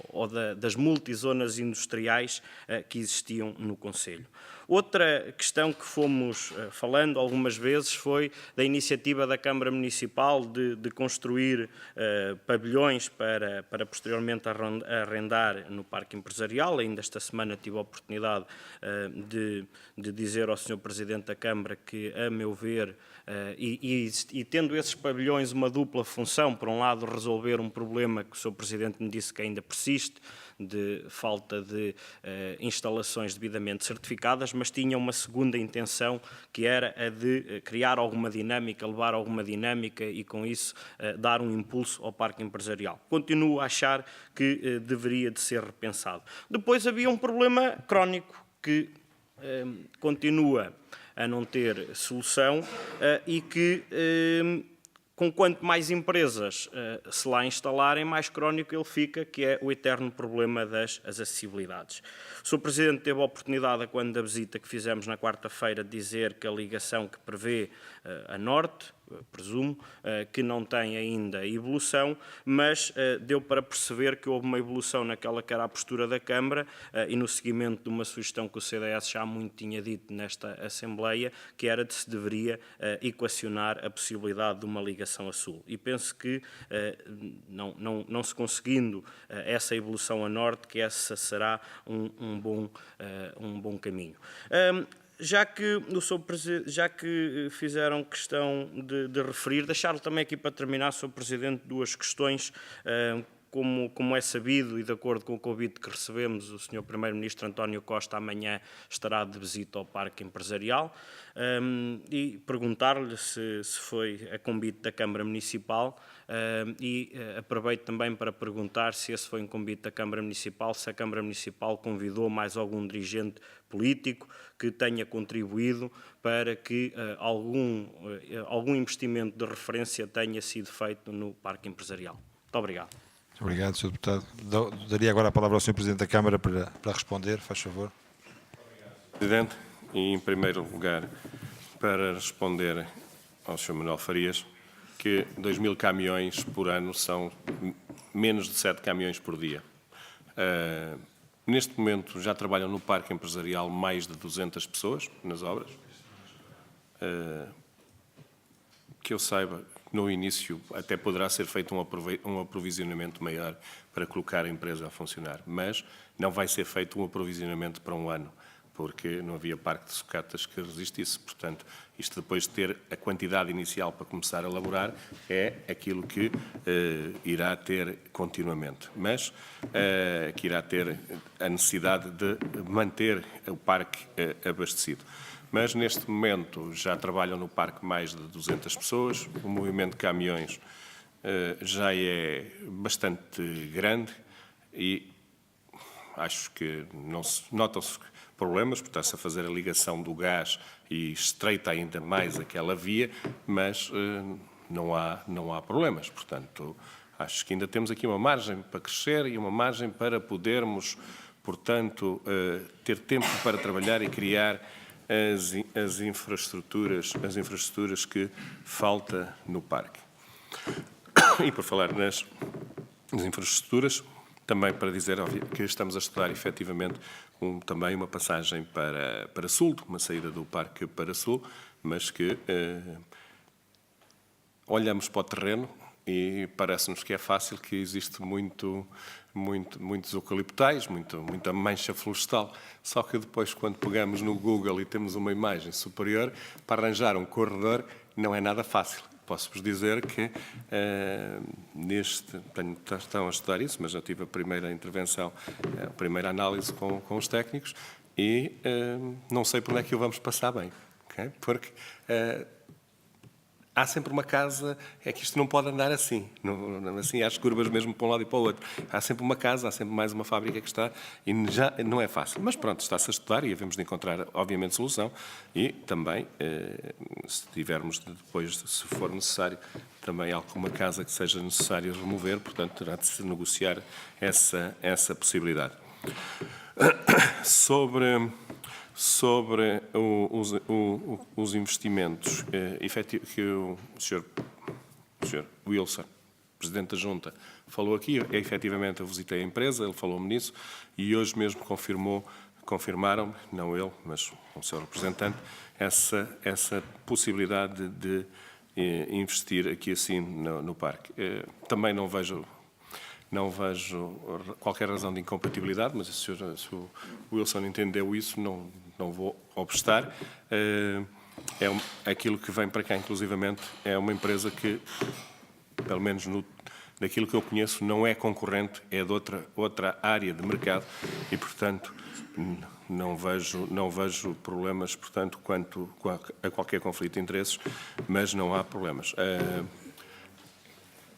Speaker 8: ou das multizonas industriais que existiam no concelho. Outra questão que fomos falando algumas vezes foi da iniciativa da Câmara Municipal de construir pavilhões para posteriormente arrendar no Parque Empresarial. Ainda esta semana tive a oportunidade de dizer ao Sr. Presidente da Câmara que, a meu ver, e tendo esses pavilhões uma dupla função, por um lado resolver um problema que o Sr. Presidente me disse que ainda persiste, de falta de instalações devidamente certificadas, mas tinha uma segunda intenção, que era a de criar alguma dinâmica, levar alguma dinâmica e, com isso, dar um impulso ao Parque Empresarial. Continuo a achar que deveria de ser repensado. Depois havia um problema crónico que continua a não ter solução e que, com quanto mais empresas se lá instalarem, mais crónico ele fica, que é o eterno problema das acessibilidades. O Sr. Presidente teve a oportunidade, quando da visita que fizemos na quarta-feira, de dizer que a ligação que prevê a norte, presumo, que não tem ainda evolução, mas deu para perceber que houve uma evolução naquela que era a postura da Câmara e no seguimento de uma sugestão que o CDS já muito tinha dito nesta Assembleia, que era de se deveria equacionar a possibilidade de uma ligação a sul. E penso que, não se conseguindo essa evolução a norte, que essa será um bom caminho. Já que fizeram questão de referir, deixar também aqui para terminar, Sr. Presidente, duas questões. Como é sabido e de acordo com o convite que recebemos, o Sr. Primeiro-Ministro António Costa amanhã estará de visita ao Parque Empresarial e perguntar-lhe se foi a convite da Câmara Municipal e aproveito também para perguntar se esse foi um convite da Câmara Municipal, se a Câmara Municipal convidou mais algum dirigente político que tenha contribuído para que algum investimento de referência tenha sido feito no Parque Empresarial. Muito obrigado.
Speaker 1: Obrigado, Sr. Deputado. Daria agora a palavra ao Sr. Presidente da Câmara para responder, faz favor.
Speaker 3: Presidente, e em primeiro lugar, para responder ao Sr. Manuel Farias, que 2.000 caminhões por ano são menos de 7 caminhões por dia. neste momento já trabalham no parque empresarial mais de 200 pessoas nas obras. Que eu saiba, no início até poderá ser feito um aprovisionamento maior para colocar a empresa a funcionar, mas não vai ser feito um aprovisionamento para um ano, porque não havia parque de sucatas que resistisse. Portanto, isto depois de ter a quantidade inicial para começar a elaborar, é aquilo que irá ter continuamente. Mas que irá ter a necessidade de manter o parque abastecido. Mas, neste momento, já trabalham no parque mais de 200 pessoas, o movimento de caminhões já é bastante grande e acho que notam-se problemas, porque está-se a fazer a ligação do gás e estreita ainda mais aquela via, mas não há problemas. Portanto, acho que ainda temos aqui uma margem para crescer e uma margem para podermos, portanto, ter tempo para trabalhar e criar as infraestruturas que falta no parque. E por falar nas infraestruturas, também para dizer que estamos a estudar efetivamente também uma passagem para Sul, uma saída do parque para Sul, mas que olhamos para o terreno e parece-nos que é fácil, que existe muitos eucaliptais, muita mancha florestal. Só que depois, quando pegamos no Google e temos uma imagem superior, para arranjar um corredor não é nada fácil. Posso-vos dizer que estão a estudar isso, mas já tive a primeira intervenção, a primeira análise com os técnicos e não sei por onde é que o vamos passar bem. Okay? Porque há sempre uma casa, é que isto não pode andar assim, assim às curvas mesmo para um lado e para o outro. Há sempre uma casa, há sempre mais uma fábrica que está e já não é fácil. Mas pronto, está-se a estudar e havemos de encontrar, obviamente, solução e também, se tivermos depois, se for necessário, também alguma casa que seja necessário remover, portanto, terá de se negociar essa possibilidade. Sobre os investimentos que o Sr. Wilson, Presidente da Junta, falou aqui, efetivamente eu visitei a empresa, ele falou-me nisso e hoje mesmo confirmaram-me, não ele, mas o seu representante, essa possibilidade de investir aqui assim no parque. Também não vejo qualquer razão de incompatibilidade, mas se o Wilson entendeu isso, não vou obstar. Aquilo que vem para cá, inclusivamente, é uma empresa que, pelo menos daquilo que eu conheço, não é concorrente, é de outra área de mercado e, portanto, não vejo problemas, portanto, quanto a qualquer conflito de interesses, mas não há problemas.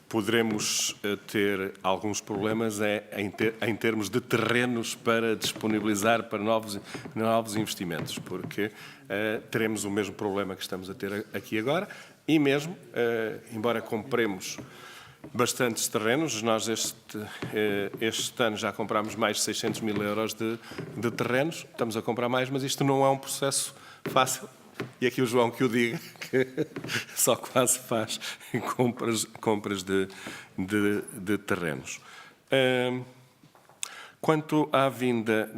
Speaker 3: Poderemos ter alguns problemas em termos de terrenos para disponibilizar para novos investimentos, porque teremos o mesmo problema que estamos a ter aqui agora e mesmo, embora compremos bastantes terrenos, nós este ano já comprámos mais de 600 mil euros de terrenos, estamos a comprar mais, mas isto não é um processo fácil. E aqui o João que o diga, que só quase faz compras de terrenos. Quanto à vinda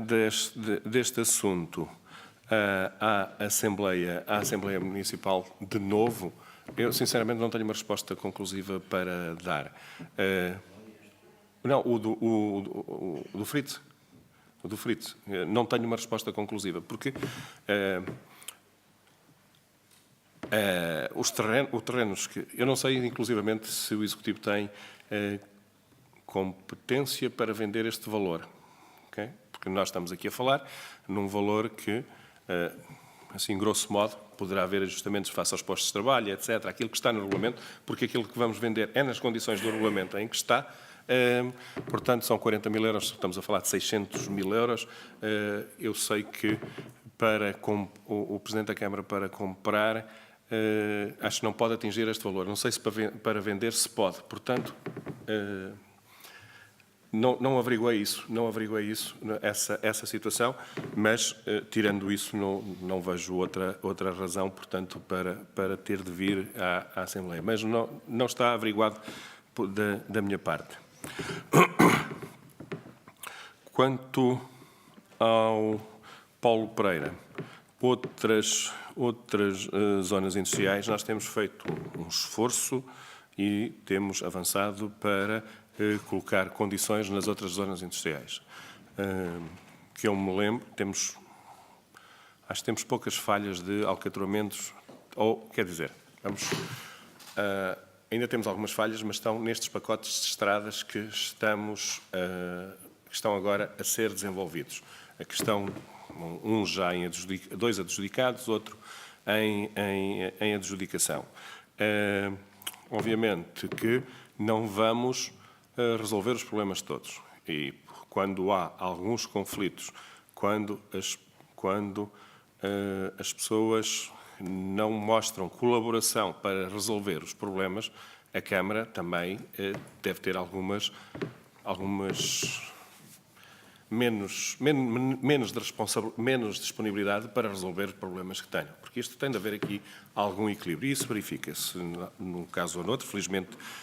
Speaker 3: deste assunto à Assembleia Municipal de novo, eu sinceramente não tenho uma resposta conclusiva para dar. Não, o do Fritz. O do Fritz. Não tenho uma resposta conclusiva, porque os terrenos que... Eu não sei, inclusivamente, se o Executivo tem competência para vender este valor. Okay? Porque nós estamos aqui a falar num valor que, assim, grosso modo, poderá haver ajustamentos face aos postos de trabalho, etc. Aquilo que está no regulamento, porque aquilo que vamos vender é nas condições do regulamento em que está. Portanto, são 40 mil euros, estamos a falar de 600 mil euros. Eu sei que o Presidente da Câmara, para comprar, acho que não pode atingir este valor. Não sei se para vender se pode. Portanto, não averiguei isso, essa situação, mas, tirando isso, não vejo outra razão, portanto, para ter de vir à Assembleia. Mas não está averiguado da minha parte. Quanto ao Paulo Pereira, outras zonas industriais, nós temos feito um esforço e temos avançado para colocar condições nas outras zonas industriais. Que eu me lembro, acho que temos poucas falhas de alcatroamentos, ou, quer dizer, ainda temos algumas falhas, mas estão nestes pacotes de estradas que estão agora a ser desenvolvidos. A questão, já em dois adjudicados, outro em adjudicação. Obviamente que não vamos resolver os problemas todos. E quando há alguns conflitos, quando as pessoas não mostram colaboração para resolver os problemas, a Câmara também deve ter menos disponibilidade para resolver os problemas que tenham. Porque isto tem de haver aqui algum equilíbrio. E isso verifica-se num caso ou noutro,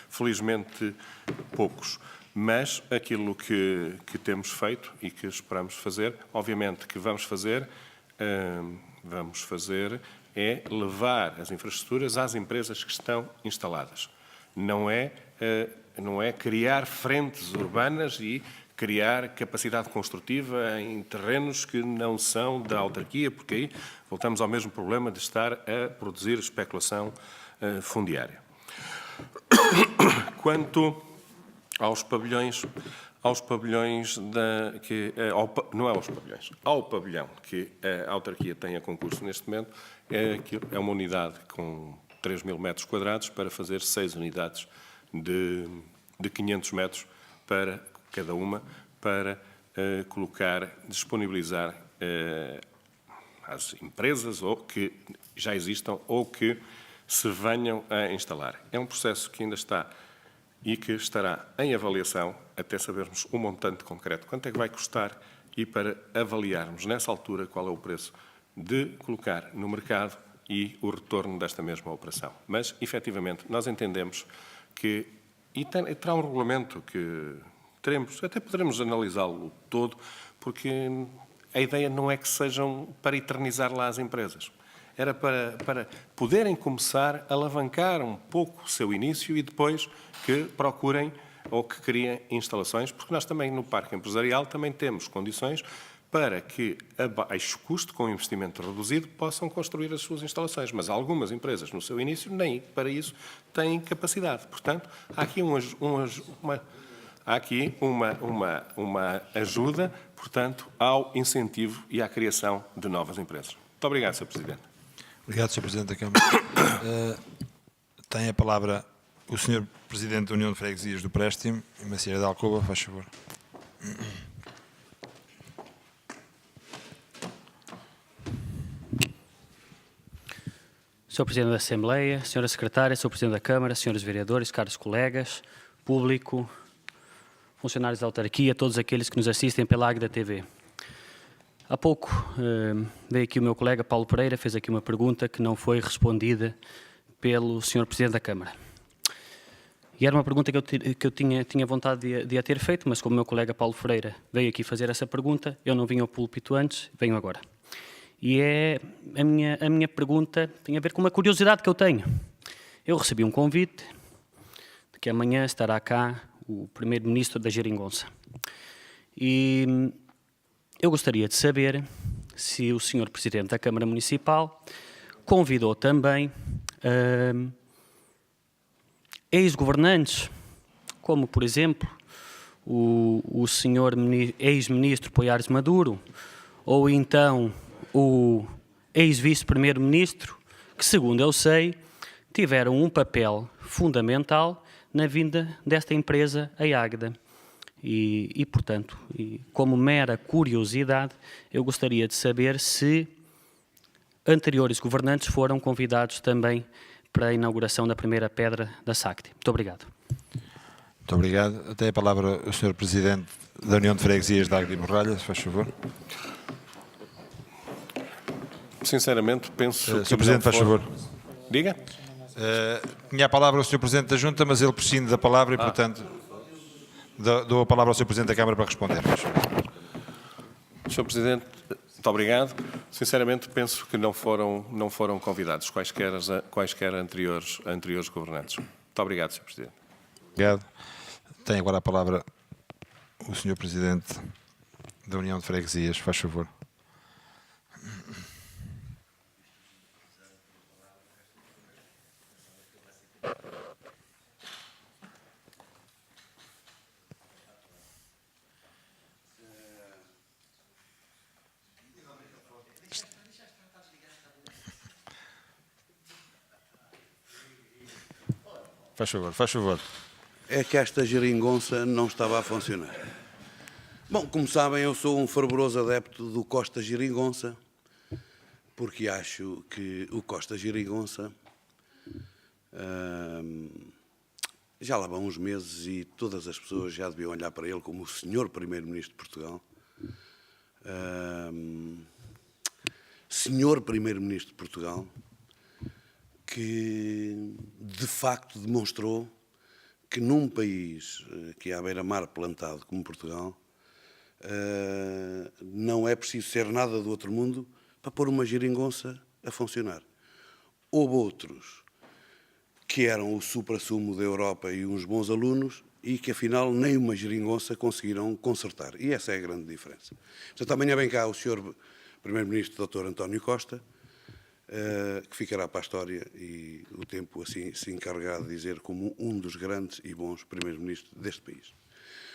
Speaker 3: felizmente poucos. Mas aquilo que temos feito e que esperamos fazer, obviamente que vamos fazer é levar as infraestruturas às empresas que estão instaladas. Não é criar frentes urbanas e criar capacidade construtiva em terrenos que não são da autarquia, porque aí voltamos ao mesmo problema de estar a produzir especulação fundiária. Quanto ao pavilhão que a autarquia tem a concurso neste momento, é uma unidade com 3.000 metros quadrados para fazer 6 unidades de 500 metros para cada uma, para disponibilizar às empresas ou que já existam ou que se venham a instalar. É um processo que ainda está e que estará em avaliação até sabermos o montante concreto, quanto é que vai custar e para avaliarmos nessa altura qual é o preço de colocar no mercado e o retorno desta mesma operação. Mas, efetivamente, nós entendemos que, e terá um regulamento que até poderemos analisá-lo todo, porque a ideia não é que sejam para eternizar lá as empresas. Era para poderem começar a alavancar um pouco o seu início e depois que procurem ou que criem instalações, porque nós também no Parque Empresarial também temos condições para que a baixo custo, com investimento reduzido, possam construir as suas instalações. Mas algumas empresas no seu início nem para isso têm capacidade. Portanto, há aqui uma ajuda, portanto, ao incentivo e à criação de novas empresas. Muito obrigado, Sr. Presidente.
Speaker 1: Obrigado, Sr. Presidente da Câmara. Tem a palavra o Sr. Presidente da União de Freguesias do Préstimo, em Macieira de Alcoba, faz favor.
Speaker 9: Sr. Presidente da Assembleia, Sra. Secretária, Sr. Presidente da Câmara, Srs. Vereadores, caros colegas, público, funcionários da autarquia, todos aqueles que nos assistem pela Águeda TV. Há pouco veio aqui o meu colega Paulo Pereira, fez aqui uma pergunta que não foi respondida pelo Sr. Presidente da Câmara. E era uma pergunta que eu tinha vontade de a ter feito, mas como o meu colega Paulo Pereira veio aqui fazer essa pergunta, eu não vim ao púlpito antes, venho agora. E a minha pergunta tem a ver com uma curiosidade que eu tenho. Eu recebi um convite de que amanhã estará cá o Primeiro-Ministro da Geringonça. E eu gostaria de saber se o Sr. Presidente da Câmara Municipal convidou também ex-governantes, como, por exemplo, o Sr. ex-Ministro Poiares Maduro, ou então o ex-Vice-Primeiro-Ministro, que, segundo eu sei, tiveram um papel fundamental na vinda desta empresa, a Águeda. E, portanto, como mera curiosidade, eu gostaria de saber se anteriores governantes foram convidados também para a inauguração da primeira pedra da SACTE. Muito obrigado.
Speaker 1: Muito obrigado. Tem a palavra o Sr. Presidente da União de Freguesias de Águeda e Morralha, se faz favor.
Speaker 3: Sinceramente, penso que...
Speaker 1: Sr. Presidente, faz favor.
Speaker 3: Diga.
Speaker 1: Tinha a palavra o Sr. Presidente da Junta, mas ele prescinde da palavra e, portanto, dou a palavra ao Sr. Presidente da Câmara para responder.
Speaker 3: Sr. Presidente, muito obrigado. Sinceramente, penso que não foram convidados quaisquer anteriores governantes. Muito obrigado, Sr. Presidente.
Speaker 1: Obrigado. Tem agora a palavra o Sr. Presidente da União de Freguesias, faz favor. Faz favor, faz favor.
Speaker 6: É que esta geringonça não estava a funcionar. Bom, como sabem, eu sou um fervoroso adepto do Costa Geringonça, porque acho que o Costa Geringonça já lá vão uns meses e todas as pessoas já deviam olhar para ele como o senhor Primeiro-Ministro de Portugal. Senhor Primeiro-Ministro de Portugal, que de facto demonstrou que num país que é à beira-mar plantado como Portugal, não é preciso ser nada do outro mundo para pôr uma geringonça a funcionar. Houve outros que eram o supra-sumo da Europa e uns bons alunos e que afinal nem uma geringonça conseguiram consertar. E essa é a grande diferença. Portanto, amanhã vem cá o Sr. Primeiro-Ministro Dr. António Costa, que ficará para a história e o tempo assim se encarregar de dizer como um dos grandes e bons primeiros-ministros deste país.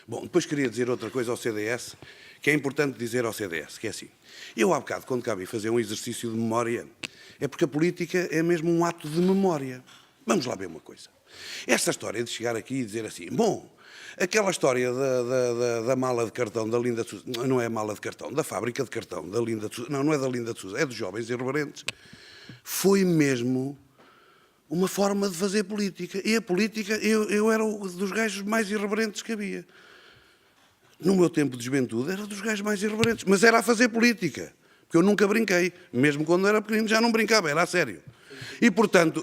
Speaker 6: Bom, depois queria dizer outra coisa ao CDS, que é importante dizer ao CDS, que é assim. Eu, há bocado, quando cá vim fazer um exercício de memória, é porque a política é mesmo um ato de memória. Vamos lá ver uma coisa. Esta história de chegar aqui e dizer assim, bom, aquela história da mala de cartão da Linda de Sousa, não é a mala de cartão, da fábrica de cartão da Linda de Sousa, não é da Linda de Sousa, é dos jovens irreverentes, foi mesmo uma forma de fazer política. E a política, eu era um dos gajos mais irreverentes que havia. No meu tempo de juventude, era dos gajos mais irreverentes. Mas era a fazer política. Porque eu nunca brinquei. Mesmo quando era pequenino já não brincava, era a sério. E portanto,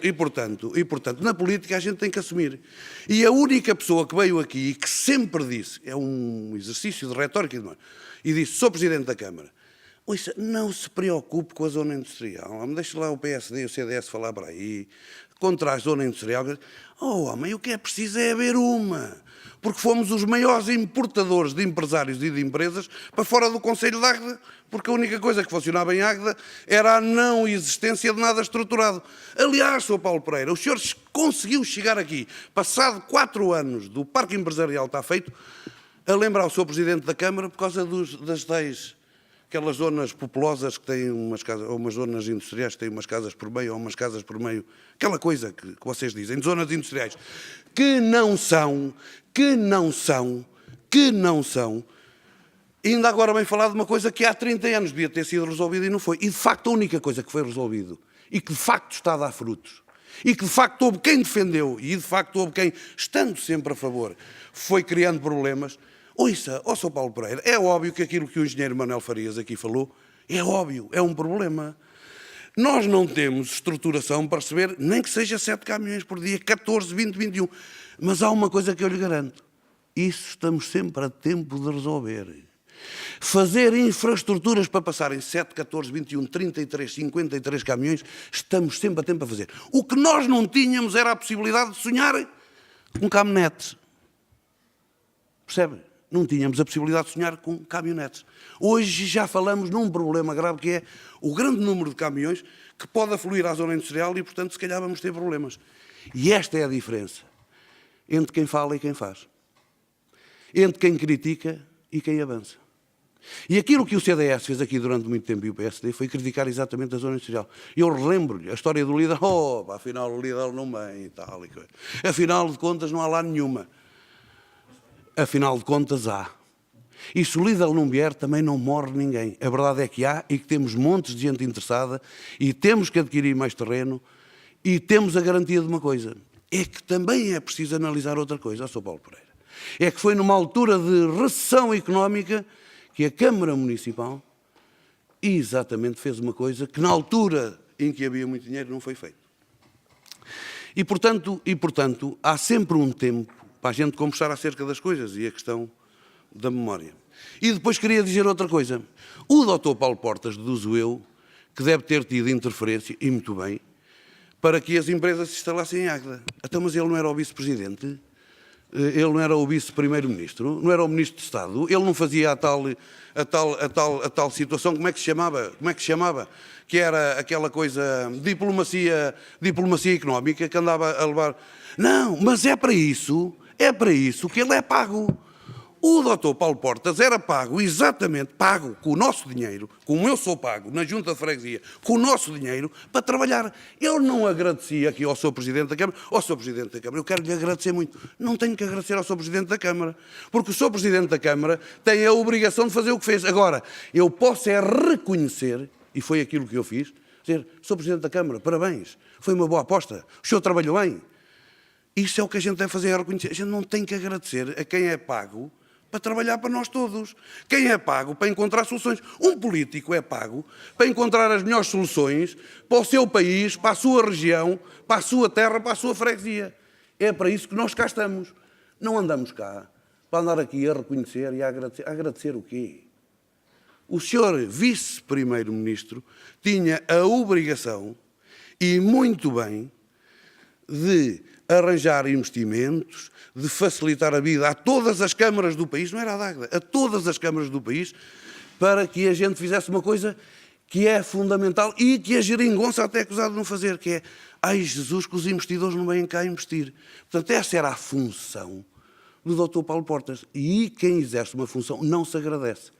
Speaker 6: na política a gente tem que assumir. E a única pessoa que veio aqui e que sempre disse, é um exercício de retórica e disse, sou Presidente da Câmara, ouça, não se preocupe com a zona industrial. Deixe lá o PSD e o CDS falar para aí. Contra a zona industrial. Oh, homem, o que é preciso é haver uma. Porque fomos os maiores importadores de empresários e de empresas para fora do Conselho de Águeda, porque a única coisa que funcionava em Águeda era a não existência de nada estruturado. Aliás, Sr. Paulo Pereira, o senhor conseguiu chegar aqui, passado 4 anos do Parque Empresarial está feito, a lembrar o Sr. Presidente da Câmara por causa das tais... aquelas zonas populosas que têm umas casas, ou umas zonas industriais que têm umas casas por meio, ou umas casas por meio, aquela coisa que vocês dizem, zonas industriais, que não são, ainda agora bem falar de uma coisa que há 30 anos devia ter sido resolvida e não foi. E de facto a única coisa que foi resolvido, e que de facto está a dar frutos, e que de facto houve quem defendeu, e de facto houve quem, estando sempre a favor, foi criando problemas. Ouça, ó Sr. Paulo Pereira, é óbvio que aquilo que o engenheiro Manuel Farias aqui falou, é óbvio, é um problema. Nós não temos estruturação para receber, nem que seja 7 caminhões por dia, 14, 20, 21. Mas há uma coisa que eu lhe garanto, isso estamos sempre a tempo de resolver. Fazer infraestruturas para passarem 7, 14, 21, 33, 53 caminhões, estamos sempre a tempo a fazer. O que nós não tínhamos era a possibilidade de sonhar com caminhonetes. Percebe? Não tínhamos a possibilidade de sonhar com caminhonetes. Hoje já falamos num problema grave que é o grande número de caminhões que pode afluir à zona industrial e, portanto, se calhar vamos ter problemas. E esta é a diferença entre quem fala e quem faz. Entre quem critica e quem avança. E aquilo que o CDS fez aqui durante muito tempo e o PSD foi criticar exatamente a zona industrial. Eu relembro-lhe a história do Lidl. Oh, afinal o Lidl não vem e tal. Afinal de contas não há lá nenhuma. Afinal de contas, há. E se o Lidl não vier, também não morre ninguém. A verdade é que há e que temos montes de gente interessada e temos que adquirir mais terreno e temos a garantia de uma coisa. É que também é preciso analisar outra coisa, Sr. Paulo Pereira. É que foi numa altura de recessão económica que a Câmara Municipal exatamente fez uma coisa que na altura em que havia muito dinheiro não foi feito. E, portanto, há sempre um tempo para a gente conversar acerca das coisas e a questão da memória. E depois queria dizer outra coisa. O Dr. Paulo Portas, deduzo eu, que deve ter tido interferência, e muito bem, para que as empresas se instalassem em Águeda. Então, mas ele não era o vice-presidente? Ele não era o vice-primeiro-ministro? Não era o ministro de Estado? Ele não fazia a tal situação, como é que se chamava? Que era aquela coisa, diplomacia económica, que andava a levar... Não, mas é para isso que ele é pago. O Dr. Paulo Portas era pago, exatamente, pago com o nosso dinheiro, como eu sou pago na Junta de Freguesia, com o nosso dinheiro, para trabalhar. Ele não agradecia aqui ao Sr. Presidente da Câmara. Ó Sr. Presidente da Câmara, eu quero lhe agradecer muito. Não tenho que agradecer ao Sr. Presidente da Câmara, porque o Sr. Presidente da Câmara tem a obrigação de fazer o que fez. Agora, eu posso é reconhecer, e foi aquilo que eu fiz, dizer, Sr. Presidente da Câmara, parabéns, foi uma boa aposta, o senhor trabalhou bem. Isso é o que a gente deve fazer, é reconhecer. A gente não tem que agradecer a quem é pago para trabalhar para nós todos. Quem é pago para encontrar soluções? Um político é pago para encontrar as melhores soluções para o seu país, para a sua região, para a sua terra, para a sua freguesia. É para isso que nós cá estamos. Não andamos cá para andar aqui a reconhecer e a agradecer. Agradecer o quê? O senhor vice-primeiro-ministro tinha a obrigação, e muito bem, de arranjar investimentos, de facilitar a vida a todas as câmaras do país, não era a Águeda, a todas as câmaras do país, para que a gente fizesse uma coisa que é fundamental e que a geringonça até é acusada de não fazer, que é, ai Jesus, que os investidores não vêm cá investir. Portanto, essa era a função do Dr. Paulo Portas. E quem exerce uma função não se agradece.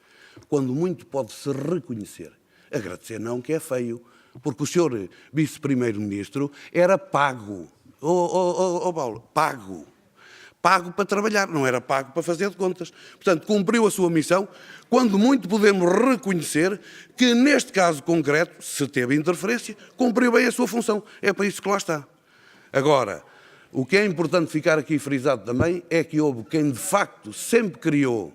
Speaker 6: Quando muito pode-se reconhecer. Agradecer não, que é feio, porque o senhor vice-primeiro-ministro era pago. Paulo, pago. Pago para trabalhar, não era pago para fazer de contas. Portanto, cumpriu a sua missão, quando muito podemos reconhecer que, neste caso concreto, se teve interferência, cumpriu bem a sua função. É para isso que lá está. Agora, o que é importante ficar aqui frisado também é que houve quem, de facto, sempre criou,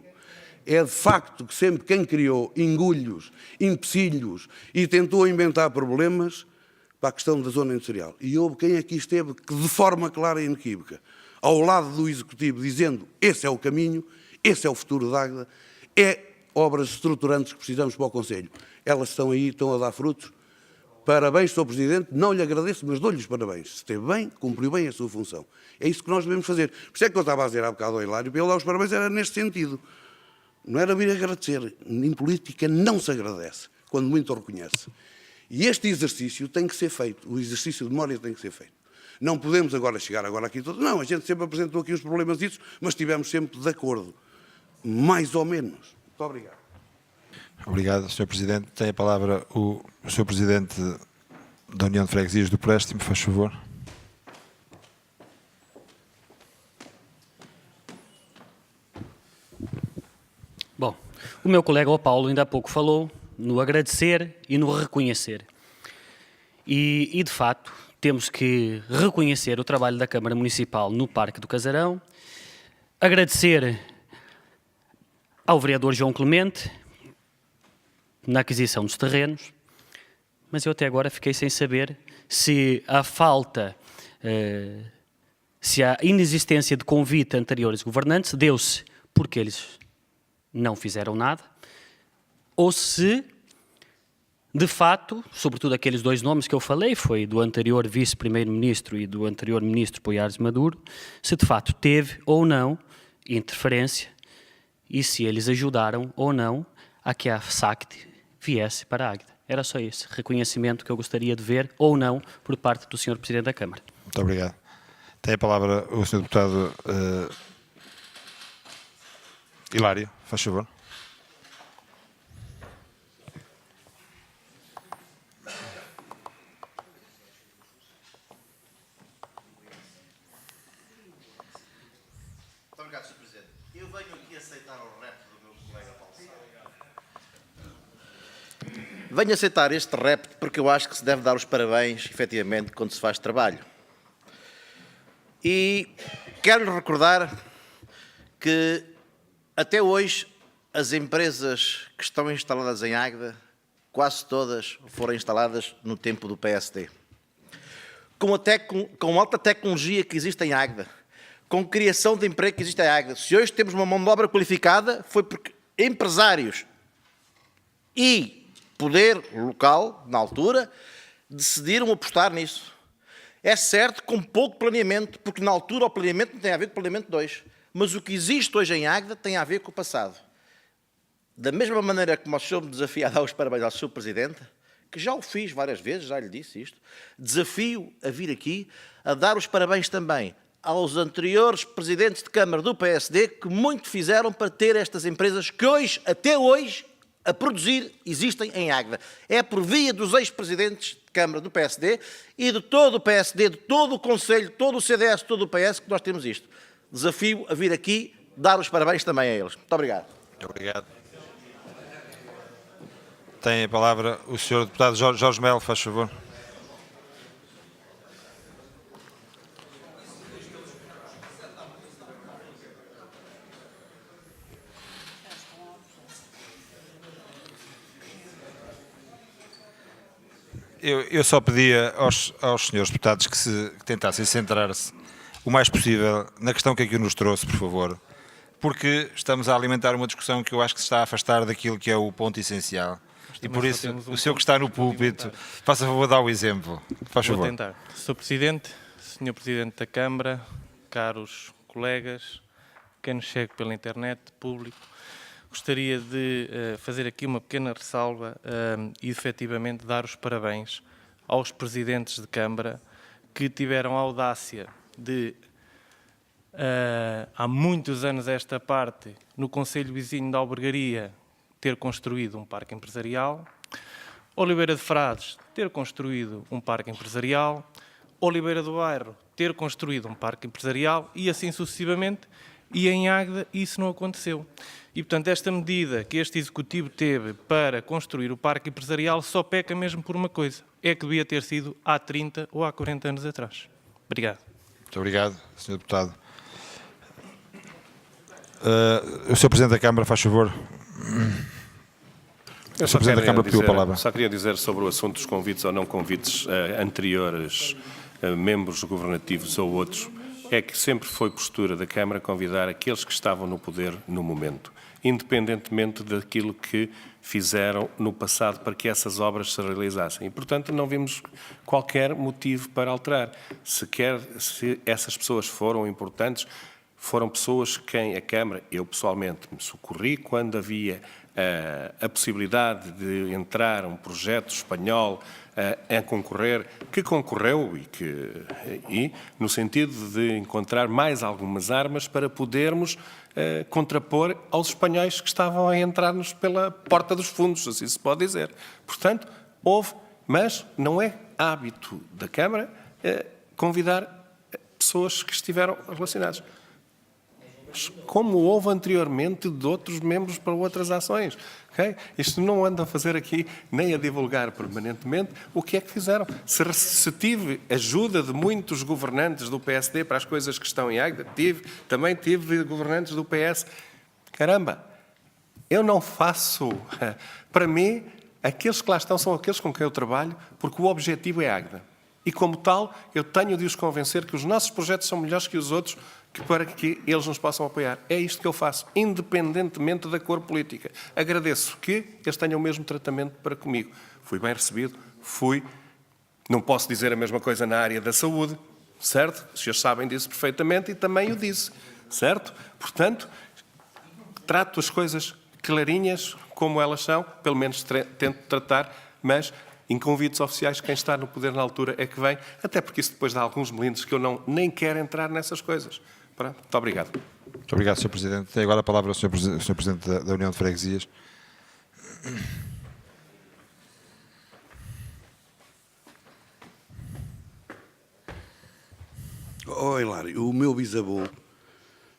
Speaker 6: é de facto que sempre quem criou engulhos, empecilhos e tentou inventar problemas para a questão da zona industrial. E houve quem aqui esteve que, de forma clara e inequívoca, ao lado do Executivo, dizendo esse é o caminho, esse é o futuro da Águeda, é obras estruturantes que precisamos para o Conselho. Elas estão aí, estão a dar frutos. Parabéns, Sr. Presidente, não lhe agradeço, mas dou-lhe os parabéns. Esteve bem, cumpriu bem a sua função. É isso que nós devemos fazer. Por isso é que eu estava a dizer há bocado ao Hilário, para ele dar os parabéns era neste sentido. Não era vir agradecer. Em política não se agradece, quando muito o reconhece. E este exercício tem que ser feito, o exercício de memória tem que ser feito. Não podemos agora chegar aqui todos. Não, a gente sempre apresentou aqui os problemas disso, mas estivemos sempre de acordo. Mais ou menos. Muito obrigado.
Speaker 1: Obrigado, Sr. Presidente. Tem a palavra o Sr. Presidente da União de Freguesias do Préstimo, faz favor.
Speaker 9: Bom, o meu colega o Paulo ainda há pouco falou no agradecer e no reconhecer. E de facto, temos que reconhecer o trabalho da Câmara Municipal no Parque do Casarão, agradecer ao vereador João Clemente na aquisição dos terrenos, mas eu até agora fiquei sem saber se a falta, se a inexistência de convite a anteriores governantes deu-se porque eles não fizeram nada, ou se, de fato, sobretudo aqueles dois nomes que eu falei, foi do anterior vice-primeiro-ministro e do anterior ministro Poiares Maduro, se de fato teve ou não interferência e se eles ajudaram ou não a que a SACT viesse para a Águeda. Era só esse reconhecimento que eu gostaria de ver ou não por parte do Sr. Presidente da Câmara.
Speaker 1: Muito obrigado. Tem a palavra o Sr. Deputado Hilário, faz favor.
Speaker 7: Muito obrigado, Sr. Presidente. Eu venho aqui aceitar o repto do meu colega Paulo Sá. Venho aceitar este repto porque eu acho que se deve dar os parabéns, efetivamente, quando se faz trabalho. E quero-lhe recordar que, até hoje, as empresas que estão instaladas em Águeda, quase todas foram instaladas no tempo do PSD. Com a alta tecnologia que existe em Águeda, com criação de emprego que existe em Águeda. Se hoje temos uma mão de obra qualificada, foi porque empresários e poder local, na altura, decidiram apostar nisso. É certo, com pouco planeamento, porque na altura o planeamento não tem a ver com o planeamento 2, mas o que existe hoje em Águeda tem a ver com o passado. Da mesma maneira que o senhor me desafia a dar os parabéns ao Sr. Presidente, que já o fiz várias vezes, já lhe disse isto, desafio a vir aqui a dar os parabéns também aos anteriores presidentes de Câmara do PSD que muito fizeram para ter estas empresas que hoje, até hoje, a produzir, existem em Águeda. É por via dos ex-presidentes de Câmara do PSD e de todo o PSD, de todo o Conselho, todo o CDS, todo o PS, que nós temos isto. Desafio a vir aqui dar os parabéns também a eles. Muito obrigado.
Speaker 1: Muito obrigado. Tem a palavra o Sr. Deputado Jorge Melo, faz favor. Eu só pedia aos senhores deputados que tentassem centrar-se o mais possível na questão que aqui nos trouxe, por favor, porque estamos a alimentar uma discussão que eu acho que se está a afastar daquilo que é o ponto essencial. E por isso, o senhor que está no púlpito, faça favor de dar o exemplo. Faz favor.
Speaker 10: Vou tentar. Sr. Presidente, Sr. Presidente da Câmara, caros colegas, quem nos segue pela internet, público, gostaria de fazer aqui uma pequena ressalva e, efetivamente, dar os parabéns aos presidentes de Câmara que tiveram a audácia de, há muitos anos a esta parte, no Conselho Vizinho da Albergaria, ter construído um parque empresarial, Oliveira de Frades ter construído um parque empresarial, Oliveira do Bairro ter construído um parque empresarial e assim sucessivamente, e em Águeda isso não aconteceu. E, portanto, esta medida que este Executivo teve para construir o parque empresarial só peca mesmo por uma coisa, é que devia ter sido há 30 ou há 40 anos atrás. Obrigado.
Speaker 1: Muito obrigado, Sr. Deputado. O Sr. Presidente da Câmara, faz favor.
Speaker 3: Eu só queria dizer sobre o assunto dos convites ou não convites anteriores membros governativos ou outros, é que sempre foi postura da Câmara convidar aqueles que estavam no poder no momento, independentemente daquilo que fizeram no passado para que essas obras se realizassem. E, portanto, não vimos qualquer motivo para alterar. Se essas pessoas foram importantes, foram pessoas quem a Câmara, eu pessoalmente me socorri quando havia a possibilidade de entrar um projeto espanhol a concorrer, que concorreu e no sentido de encontrar mais algumas armas para podermos contrapor aos espanhóis que estavam a entrar-nos pela porta dos fundos, assim se pode dizer. Portanto, houve, mas não é hábito da Câmara convidar pessoas que estiveram relacionadas, como houve anteriormente de outros membros para outras ações. Okay? Isto não anda a fazer aqui, nem a divulgar permanentemente o que é que fizeram. Se tive ajuda de muitos governantes do PSD para as coisas que estão em Águeda, também tive governantes do PS. Caramba, eu não faço... Para mim, aqueles que lá estão são aqueles com quem eu trabalho, porque o objetivo é Águeda. E, como tal, eu tenho de os convencer que os nossos projetos são melhores que os outros, para que eles nos possam apoiar. É isto que eu faço, independentemente da cor política. Agradeço que eles tenham o mesmo tratamento para comigo. Fui bem recebido, não posso dizer a mesma coisa na área da saúde, certo? Os senhores sabem disso perfeitamente e também o disse, certo? Portanto, trato as coisas clarinhas como elas são, pelo menos tento tratar, mas em convites oficiais, quem está no poder na altura é que vem, até porque isso depois dá alguns melindres que eu nem quero entrar nessas coisas. Pronto, muito obrigado.
Speaker 1: Muito obrigado, Sr. Presidente. Tem agora a palavra o Sr. Presidente da União de Freguesias.
Speaker 6: Hilário, o meu bisavô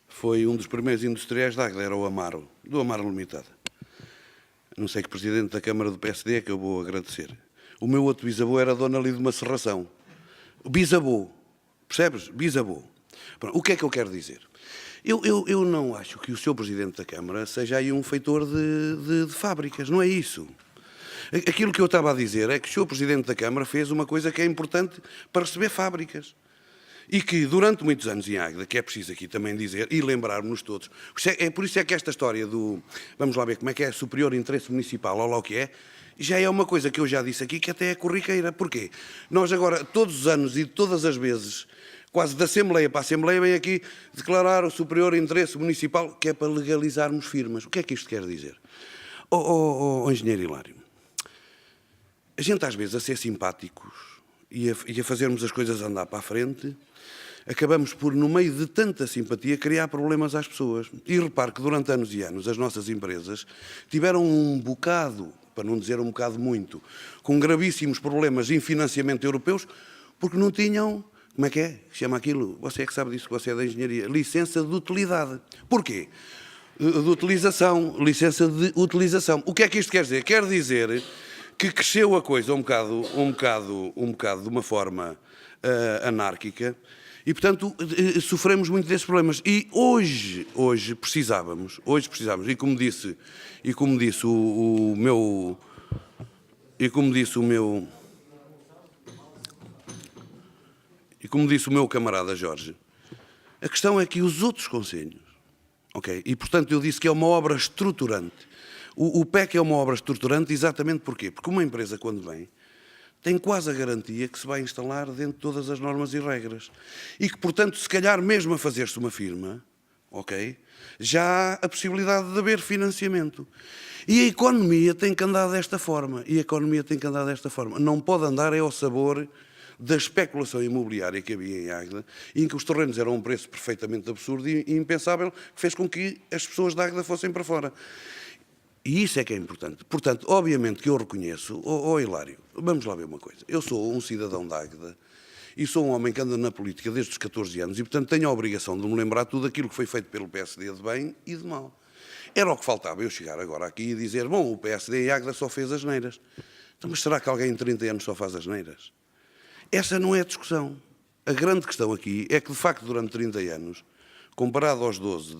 Speaker 6: foi um dos primeiros industriais da Águeda, era o Amaro, do Amaro Limitada. Não sei que presidente da Câmara do PSD é que eu vou agradecer. O meu outro bisavô era Dona Lido de uma Serração. Bisavô, percebes? Bisavô. Pronto, o que é que eu quero dizer? Eu não acho que o Sr. Presidente da Câmara seja aí um feitor de fábricas, não é isso. Aquilo que eu estava a dizer é que o Sr. Presidente da Câmara fez uma coisa que é importante para receber fábricas. E que durante muitos anos em Águeda, que é preciso aqui também dizer e lembrarmos-nos todos, por isso é que esta história do, vamos lá ver como é que é, superior interesse municipal, ou lá o que é, já é uma coisa que eu já disse aqui que até é corriqueira. Porquê? Nós agora, todos os anos e todas as vezes, quase da Assembleia para a Assembleia, vem aqui declarar o superior interesse municipal, que é para legalizarmos firmas. O que é que isto quer dizer? Engenheiro Hilário, a gente às vezes a ser simpáticos e a fazermos as coisas andar para a frente, acabamos por, no meio de tanta simpatia, criar problemas às pessoas. E repare que durante anos e anos as nossas empresas tiveram um bocado, para não dizer um bocado muito, com gravíssimos problemas em financiamento europeus, porque não tinham, como é que é? Chama aquilo, você é que sabe disso, você é da engenharia, licença de utilidade. Porquê? De utilização, licença de utilização. O que é que isto quer dizer? Quer dizer que cresceu a coisa um bocado de uma forma anárquica e, portanto, sofremos muito desses problemas. E hoje precisávamos, e como disse o meu camarada Jorge, a questão é que os outros concelhos, ok? E, portanto, eu disse que é uma obra estruturante. O PEC é uma obra estruturante exatamente porquê? Porque uma empresa, quando vem, tem quase a garantia que se vai instalar dentro de todas as normas e regras. E que, portanto, se calhar mesmo a fazer-se uma firma, ok? Já há a possibilidade de haver financiamento. E a economia tem que andar desta forma. Não pode andar ao sabor da especulação imobiliária que havia em Águeda, em que os terrenos eram a um preço perfeitamente absurdo e impensável, que fez com que as pessoas de Águeda fossem para fora. E isso é que é importante. Portanto, obviamente que eu reconheço, Hilário, vamos lá ver uma coisa. Eu sou um cidadão de Águeda e sou um homem que anda na política desde os 14 anos e, portanto, tenho a obrigação de me lembrar tudo aquilo que foi feito pelo PSD de bem e de mal. Era o que faltava eu chegar agora aqui e dizer, bom, o PSD em Águeda só fez asneiras. Então, mas será que alguém em 30 anos só faz asneiras? Essa não é a discussão. A grande questão aqui é que, de facto, durante 30 anos, comparado aos 12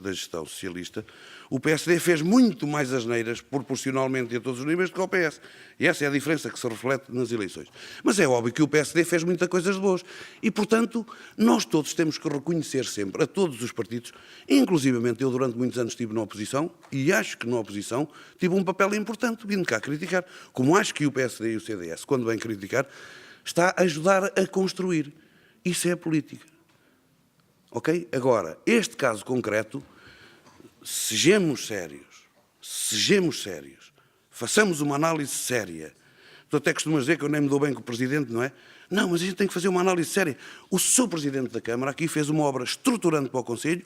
Speaker 6: da gestão socialista, o PSD fez muito mais asneiras, proporcionalmente e a todos os níveis, do que o PS. E essa é a diferença que se reflete nas eleições. Mas é óbvio que o PSD fez muitas coisas boas. E, portanto, nós todos temos que reconhecer sempre, a todos os partidos, inclusivamente eu durante muitos anos estive na oposição, e acho que na oposição tive um papel importante, vindo cá criticar. Como acho que o PSD e o CDS, quando vêm criticar, está a ajudar a construir. Isso é a política. Ok? Agora, este caso concreto, sejamos sérios, façamos uma análise séria. Tu até costumas dizer que eu nem me dou bem com o Presidente, não é? Não, mas a gente tem que fazer uma análise séria. O seu Presidente da Câmara aqui fez uma obra estruturante para o Conselho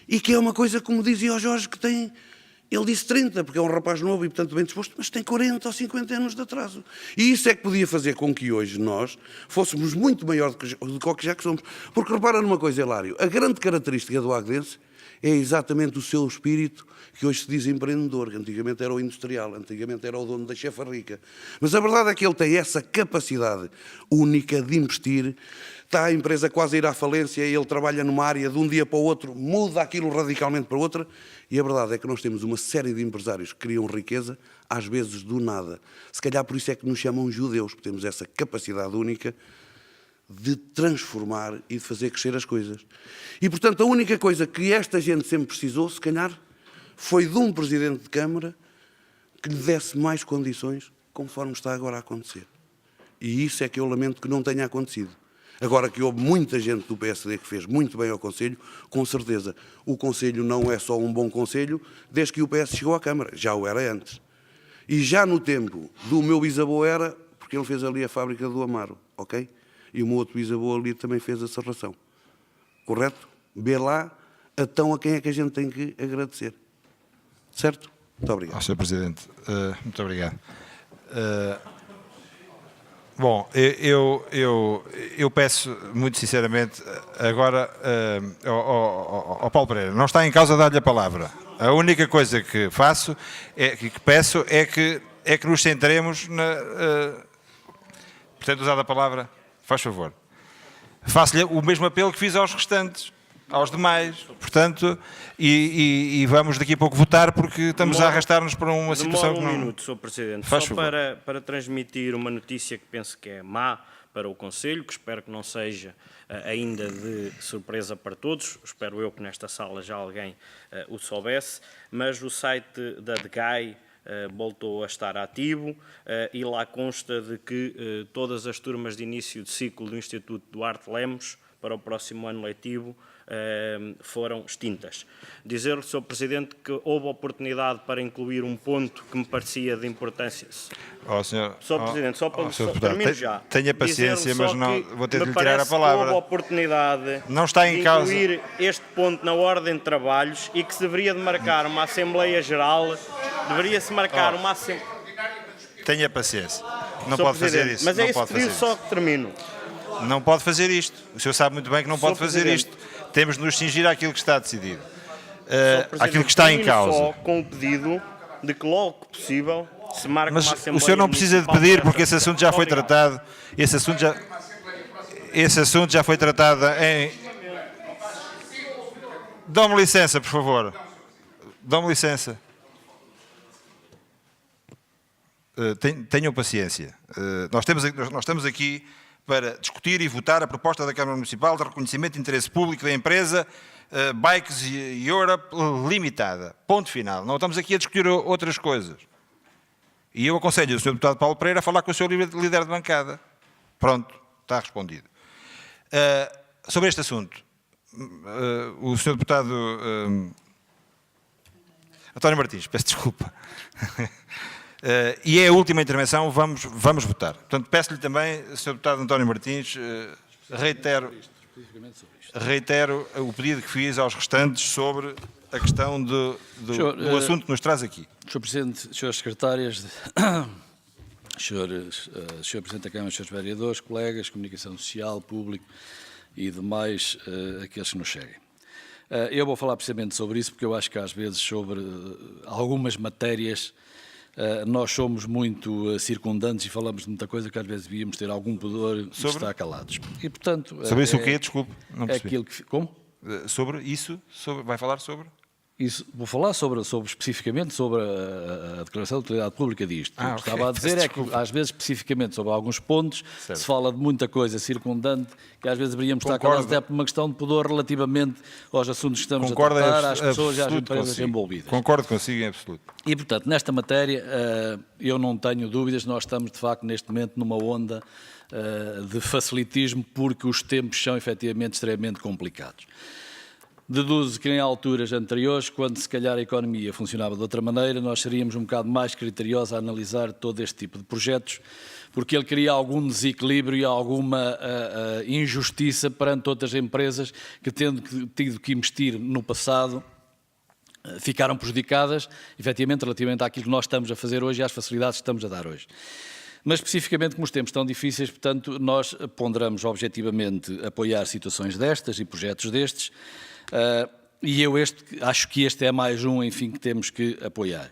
Speaker 6: e que é uma coisa, como dizia o Jorge, que tem... Ele disse 30, porque é um rapaz novo e, portanto, bem disposto, mas tem 40 ou 50 anos de atraso. E isso é que podia fazer com que hoje nós fôssemos muito maior do que o que já que somos. Porque repara numa coisa, Hilário, a grande característica do aguedense é exatamente o seu espírito, que hoje se diz empreendedor, que antigamente era o industrial, antigamente era o dono da chefa rica. Mas a verdade é que ele tem essa capacidade única de investir. Está a empresa quase a ir à falência e ele trabalha numa área de um dia para o outro, muda aquilo radicalmente para outra. E a verdade é que nós temos uma série de empresários que criam riqueza, às vezes do nada. Se calhar por isso é que nos chamam judeus, porque temos essa capacidade única de transformar e de fazer crescer as coisas. E, portanto, a única coisa que esta gente sempre precisou, se calhar, foi de um Presidente de Câmara que lhe desse mais condições, conforme está agora a acontecer. E isso é que eu lamento que não tenha acontecido. Agora que houve muita gente do PSD que fez muito bem ao Conselho, com certeza. O Conselho não é só um bom Conselho desde que o PS chegou à Câmara, já o era antes. E já no tempo do meu bisavô era, porque ele fez ali a fábrica do Amaro, ok? E o meu outro bisavô ali também fez a serração. Correto? Vê lá, então a quem é que a gente tem que agradecer. Certo? Muito obrigado.
Speaker 1: Sr. Presidente, muito obrigado. Bom, eu peço muito sinceramente agora ao Paulo Pereira, não está em causa dar-lhe a palavra. A única coisa que faço, que peço, é que nos centremos na... Portanto, usada a palavra, faz favor. Faço-lhe o mesmo apelo que fiz aos restantes. aos demais. Portanto, e vamos daqui a pouco votar porque estamos a arrastar-nos para uma situação que não...
Speaker 8: minuto, Sr. Presidente.
Speaker 1: Faz
Speaker 8: Só
Speaker 1: favor.
Speaker 8: para transmitir uma notícia que penso que é má para o Conselho, que espero que não seja ainda de surpresa para todos, espero eu que nesta sala já alguém o soubesse, mas o site da DGAI voltou a estar ativo e lá consta de que todas as turmas de início de ciclo do Instituto Duarte Lemos para o próximo ano letivo foram extintas. Dizer-lhe, Sr. Presidente, que houve oportunidade para incluir um ponto que me parecia de importância.
Speaker 1: Sr.
Speaker 8: Presidente, só para termino já.
Speaker 1: Tenha paciência, mas não, vou ter de lhe tirar a
Speaker 8: Me
Speaker 1: palavra.
Speaker 8: parece que houve oportunidade
Speaker 1: Não está em
Speaker 8: de
Speaker 1: causa.
Speaker 8: incluir este ponto na ordem de trabalhos e que se deveria de marcar uma Assembleia Geral, deveria-se marcar uma Assembleia...
Speaker 1: Tenha paciência. Não
Speaker 8: Sr.
Speaker 1: pode fazer
Speaker 8: Presidente,
Speaker 1: isso.
Speaker 8: Mas
Speaker 1: não
Speaker 8: é esse
Speaker 1: pode
Speaker 8: pedido
Speaker 1: fazer
Speaker 8: só
Speaker 1: isso.
Speaker 8: que termino.
Speaker 1: Não pode fazer isto. O senhor sabe muito bem que não pode fazer
Speaker 8: Presidente.
Speaker 1: isto. Temos de nos cingir àquilo que está decidido.
Speaker 8: Sr. Presidente,
Speaker 1: Àquilo que está em
Speaker 8: termino
Speaker 1: causa.
Speaker 8: Só com o pedido de que logo que possível se marque
Speaker 1: Mas
Speaker 8: uma
Speaker 1: o
Speaker 8: Assembleia
Speaker 1: senhor não precisa de
Speaker 8: Municipal
Speaker 1: pedir
Speaker 8: para
Speaker 1: porque esse
Speaker 8: esta
Speaker 1: assunto já foi
Speaker 8: Obrigado.
Speaker 1: tratado. Esse assunto já foi tratado em... Dão-me licença, por favor. Dão-me licença. Tenham paciência. Nós estamos aqui para discutir e votar a proposta da Câmara Municipal de reconhecimento de interesse público da empresa Bikes Europe Limitada. Ponto final. Não estamos aqui a discutir outras coisas. E eu aconselho o Sr. Deputado Paulo Pereira a falar com o Sr. líder de bancada. Pronto, está respondido. Sobre este assunto, o Sr. Deputado António Martins, peço desculpa. E é a última intervenção, vamos votar. Portanto, peço-lhe também, Sr. Deputado António Martins, reitero o pedido que fiz aos restantes sobre a questão do assunto que nos traz aqui.
Speaker 11: Sr. Presidente, Srs. Secretárias, Sr. Presidente da Câmara, Srs. Vereadores, colegas, comunicação social, público e demais aqueles que nos seguem. Eu vou falar precisamente sobre isso porque eu acho que às vezes sobre algumas matérias nós somos muito circundantes e falamos de muita coisa que às vezes devíamos ter algum pudor de estar calados. E, portanto,
Speaker 1: sobre isso o quê? Desculpe, não
Speaker 11: é
Speaker 1: percebi.
Speaker 11: aquilo que... Como?
Speaker 1: Sobre isso? Vai falar sobre?
Speaker 11: Isso, vou falar sobre especificamente sobre a Declaração de Utilidade Pública disto. O que estava a dizer é que, às vezes, especificamente sobre alguns pontos,
Speaker 1: certo,
Speaker 11: se fala de muita coisa circundante que às vezes deveríamos estar
Speaker 1: Concordo.
Speaker 11: calados até por uma questão de pudor relativamente aos assuntos que estamos
Speaker 1: Concordo
Speaker 11: a tratar, às pessoas e às
Speaker 1: absoluto
Speaker 11: empresas
Speaker 1: consigo.
Speaker 11: envolvidas.
Speaker 1: Concordo consigo em absoluto.
Speaker 11: E, portanto, nesta matéria, eu não tenho dúvidas, nós estamos, de facto, neste momento numa onda de facilitismo porque os tempos são, efetivamente, extremamente complicados. Deduzo que em alturas anteriores, quando se calhar a economia funcionava de outra maneira, nós seríamos um bocado mais criteriosos a analisar todo este tipo de projetos, porque ele cria algum desequilíbrio e alguma injustiça perante outras empresas que, tendo tido que investir no passado, ficaram prejudicadas, efetivamente, relativamente àquilo que nós estamos a fazer hoje e às facilidades que estamos a dar hoje. Mas, especificamente, como os tempos estão difíceis, portanto, nós ponderamos objetivamente apoiar situações destas e projetos destes, e eu acho que este é mais um, enfim, que temos que apoiar.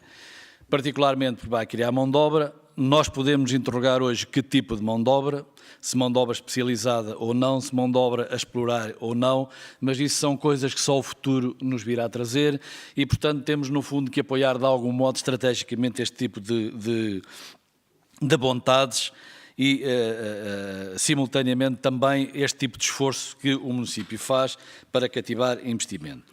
Speaker 11: Particularmente porque vai criar mão de obra. Nós podemos interrogar hoje que tipo de mão de obra, se mão de obra especializada ou não, se mão de obra a explorar ou não, mas isso são coisas que só o futuro nos virá trazer e, portanto, temos no fundo que apoiar de algum modo estrategicamente este tipo de vontades e, simultaneamente, também este tipo de esforço que o município faz para cativar investimento.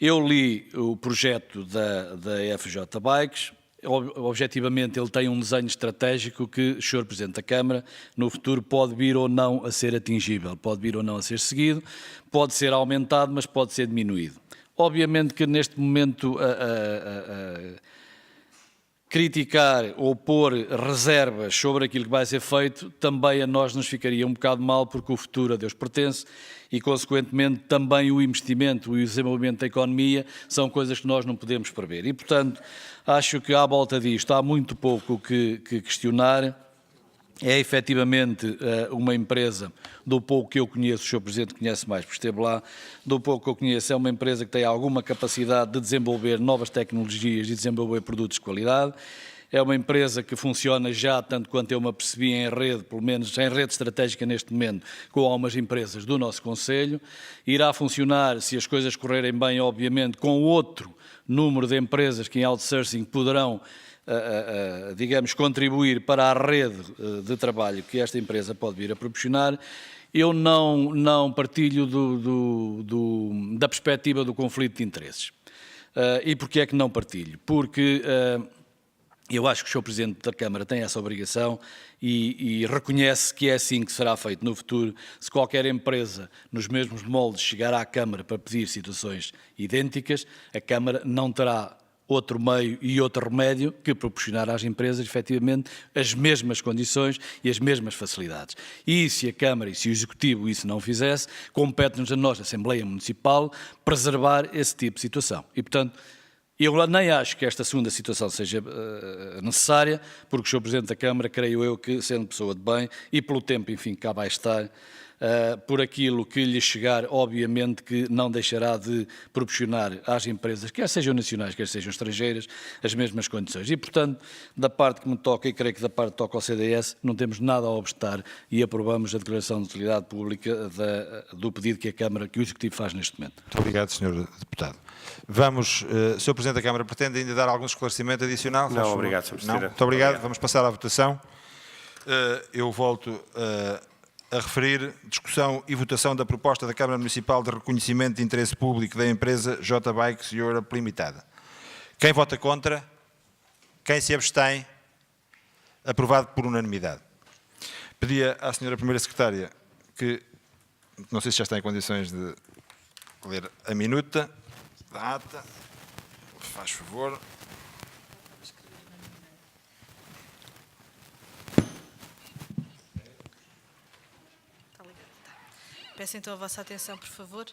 Speaker 11: Eu li o projeto da FJ Bikes. Objetivamente, ele tem um desenho estratégico que o Sr. Presidente da Câmara, no futuro, pode vir ou não a ser atingível, pode vir ou não a ser seguido, pode ser aumentado, mas pode ser diminuído. Obviamente que neste momento criticar ou pôr reservas sobre aquilo que vai ser feito, também a nós nos ficaria um bocado mal, porque o futuro a Deus pertence e, consequentemente, também o investimento e o desenvolvimento da economia são coisas que nós não podemos prever. E, portanto, acho que à volta disto há muito pouco que questionar. É efetivamente uma empresa, do pouco que eu conheço, o Sr. Presidente conhece mais, porque esteve lá, do pouco que eu conheço, é uma empresa que tem alguma capacidade de desenvolver novas tecnologias e desenvolver produtos de qualidade. É uma empresa que funciona já, tanto quanto eu me apercebi, em rede, pelo menos em rede estratégica neste momento, com algumas empresas do nosso Conselho. Irá funcionar, se as coisas correrem bem, obviamente, com outro número de empresas que em outsourcing poderão, digamos, contribuir para a rede de trabalho que esta empresa pode vir a proporcionar. Eu não partilho da perspectiva do conflito de interesses. E porquê é que não partilho? Porque eu acho que o Sr. Presidente da Câmara tem essa obrigação e reconhece que é assim que será feito no futuro. Se qualquer empresa, nos mesmos moldes, chegar à Câmara para pedir situações idênticas, a Câmara não terá outro meio e outro remédio que proporcionar às empresas, efetivamente, as mesmas condições e as mesmas facilidades. E se a Câmara e se o Executivo isso não fizesse, compete-nos a nós, a Assembleia Municipal, preservar esse tipo de situação. E, portanto, eu nem acho que esta segunda situação seja necessária, porque o Sr. Presidente da Câmara, creio eu que, sendo pessoa de bem, e pelo tempo, enfim, que cá vai estar, por aquilo que lhe chegar, obviamente que não deixará de proporcionar às empresas, quer sejam nacionais, quer sejam estrangeiras, as mesmas condições. E, portanto, da parte que me toca, e creio que da parte que toca ao CDS, não temos nada a obstar e aprovamos a declaração de utilidade pública do pedido que a Câmara, que o Executivo faz neste momento.
Speaker 1: Muito obrigado, Sr. Deputado. Vamos, Sr. Presidente da Câmara, pretende ainda dar algum esclarecimento adicional?
Speaker 3: Não, obrigado, Sr. Presidente.
Speaker 1: Não? Muito obrigado. Vamos passar à votação. Eu volto a referir discussão e votação da proposta da Câmara Municipal de reconhecimento de interesse público da empresa J-Bikes Europe Limitada. Quem vota contra? Quem se abstém? Aprovado por unanimidade. Pedia à Sra. Primeira Secretária que, não sei se já está em condições de ler a minuta da ata, faz favor.
Speaker 12: Peço então a vossa atenção, por favor.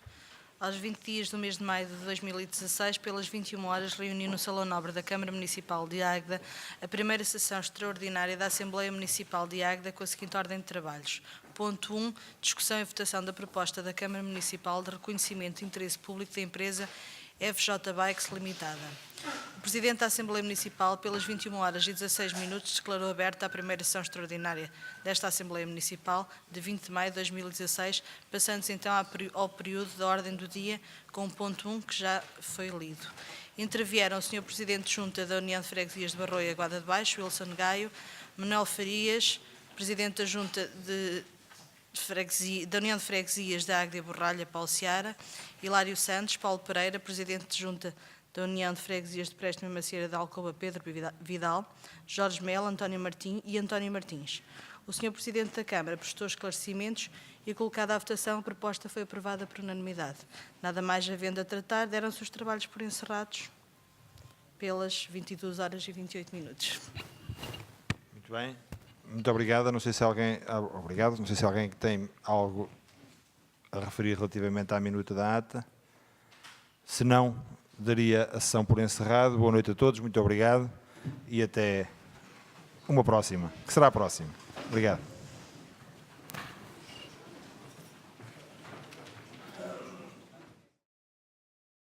Speaker 12: Aos 20 dias do mês de maio de 2016, pelas 21 horas, reuniu no Salão Nobre da Câmara Municipal de Águeda a primeira sessão extraordinária da Assembleia Municipal de Águeda com a seguinte ordem de trabalhos. Ponto 1. Discussão e votação da proposta da Câmara Municipal de reconhecimento de interesse público da empresa FJ Bikes Limitada. O Presidente da Assembleia Municipal, pelas 21 horas e 16 minutos, declarou aberta a primeira sessão extraordinária desta Assembleia Municipal, de 20 de maio de 2016, passando-se então ao período da ordem do dia, com o ponto 1, que já foi lido. Intervieram o Sr. Presidente de Junta da União de Freguesias de Barroia e Aguada de Baixo, Wilson Gaio, Manuel Farias, Presidente da Junta da União de Freguesias da Águeda e Borralha, Paulo Seara, Hilário Santos, Paulo Pereira, Presidente de Junta da União de Freguesias de Préstimo e Macieira de Alcoba, Pedro Vidal, Jorge Melo, António Martins e António Martins. O Sr. Presidente da Câmara prestou esclarecimentos e, colocada à votação, a proposta foi aprovada por unanimidade. Nada mais havendo a tratar, deram-se os trabalhos por encerrados pelas 22 horas e 28 minutos.
Speaker 1: Muito bem. Muito obrigado. Não sei se alguém, obrigado. Não sei se alguém tem algo a referir relativamente à minuta da ata. Se não, daria a sessão por encerrado. Boa noite a todos, muito obrigado e até uma próxima, que será a próxima. Obrigado.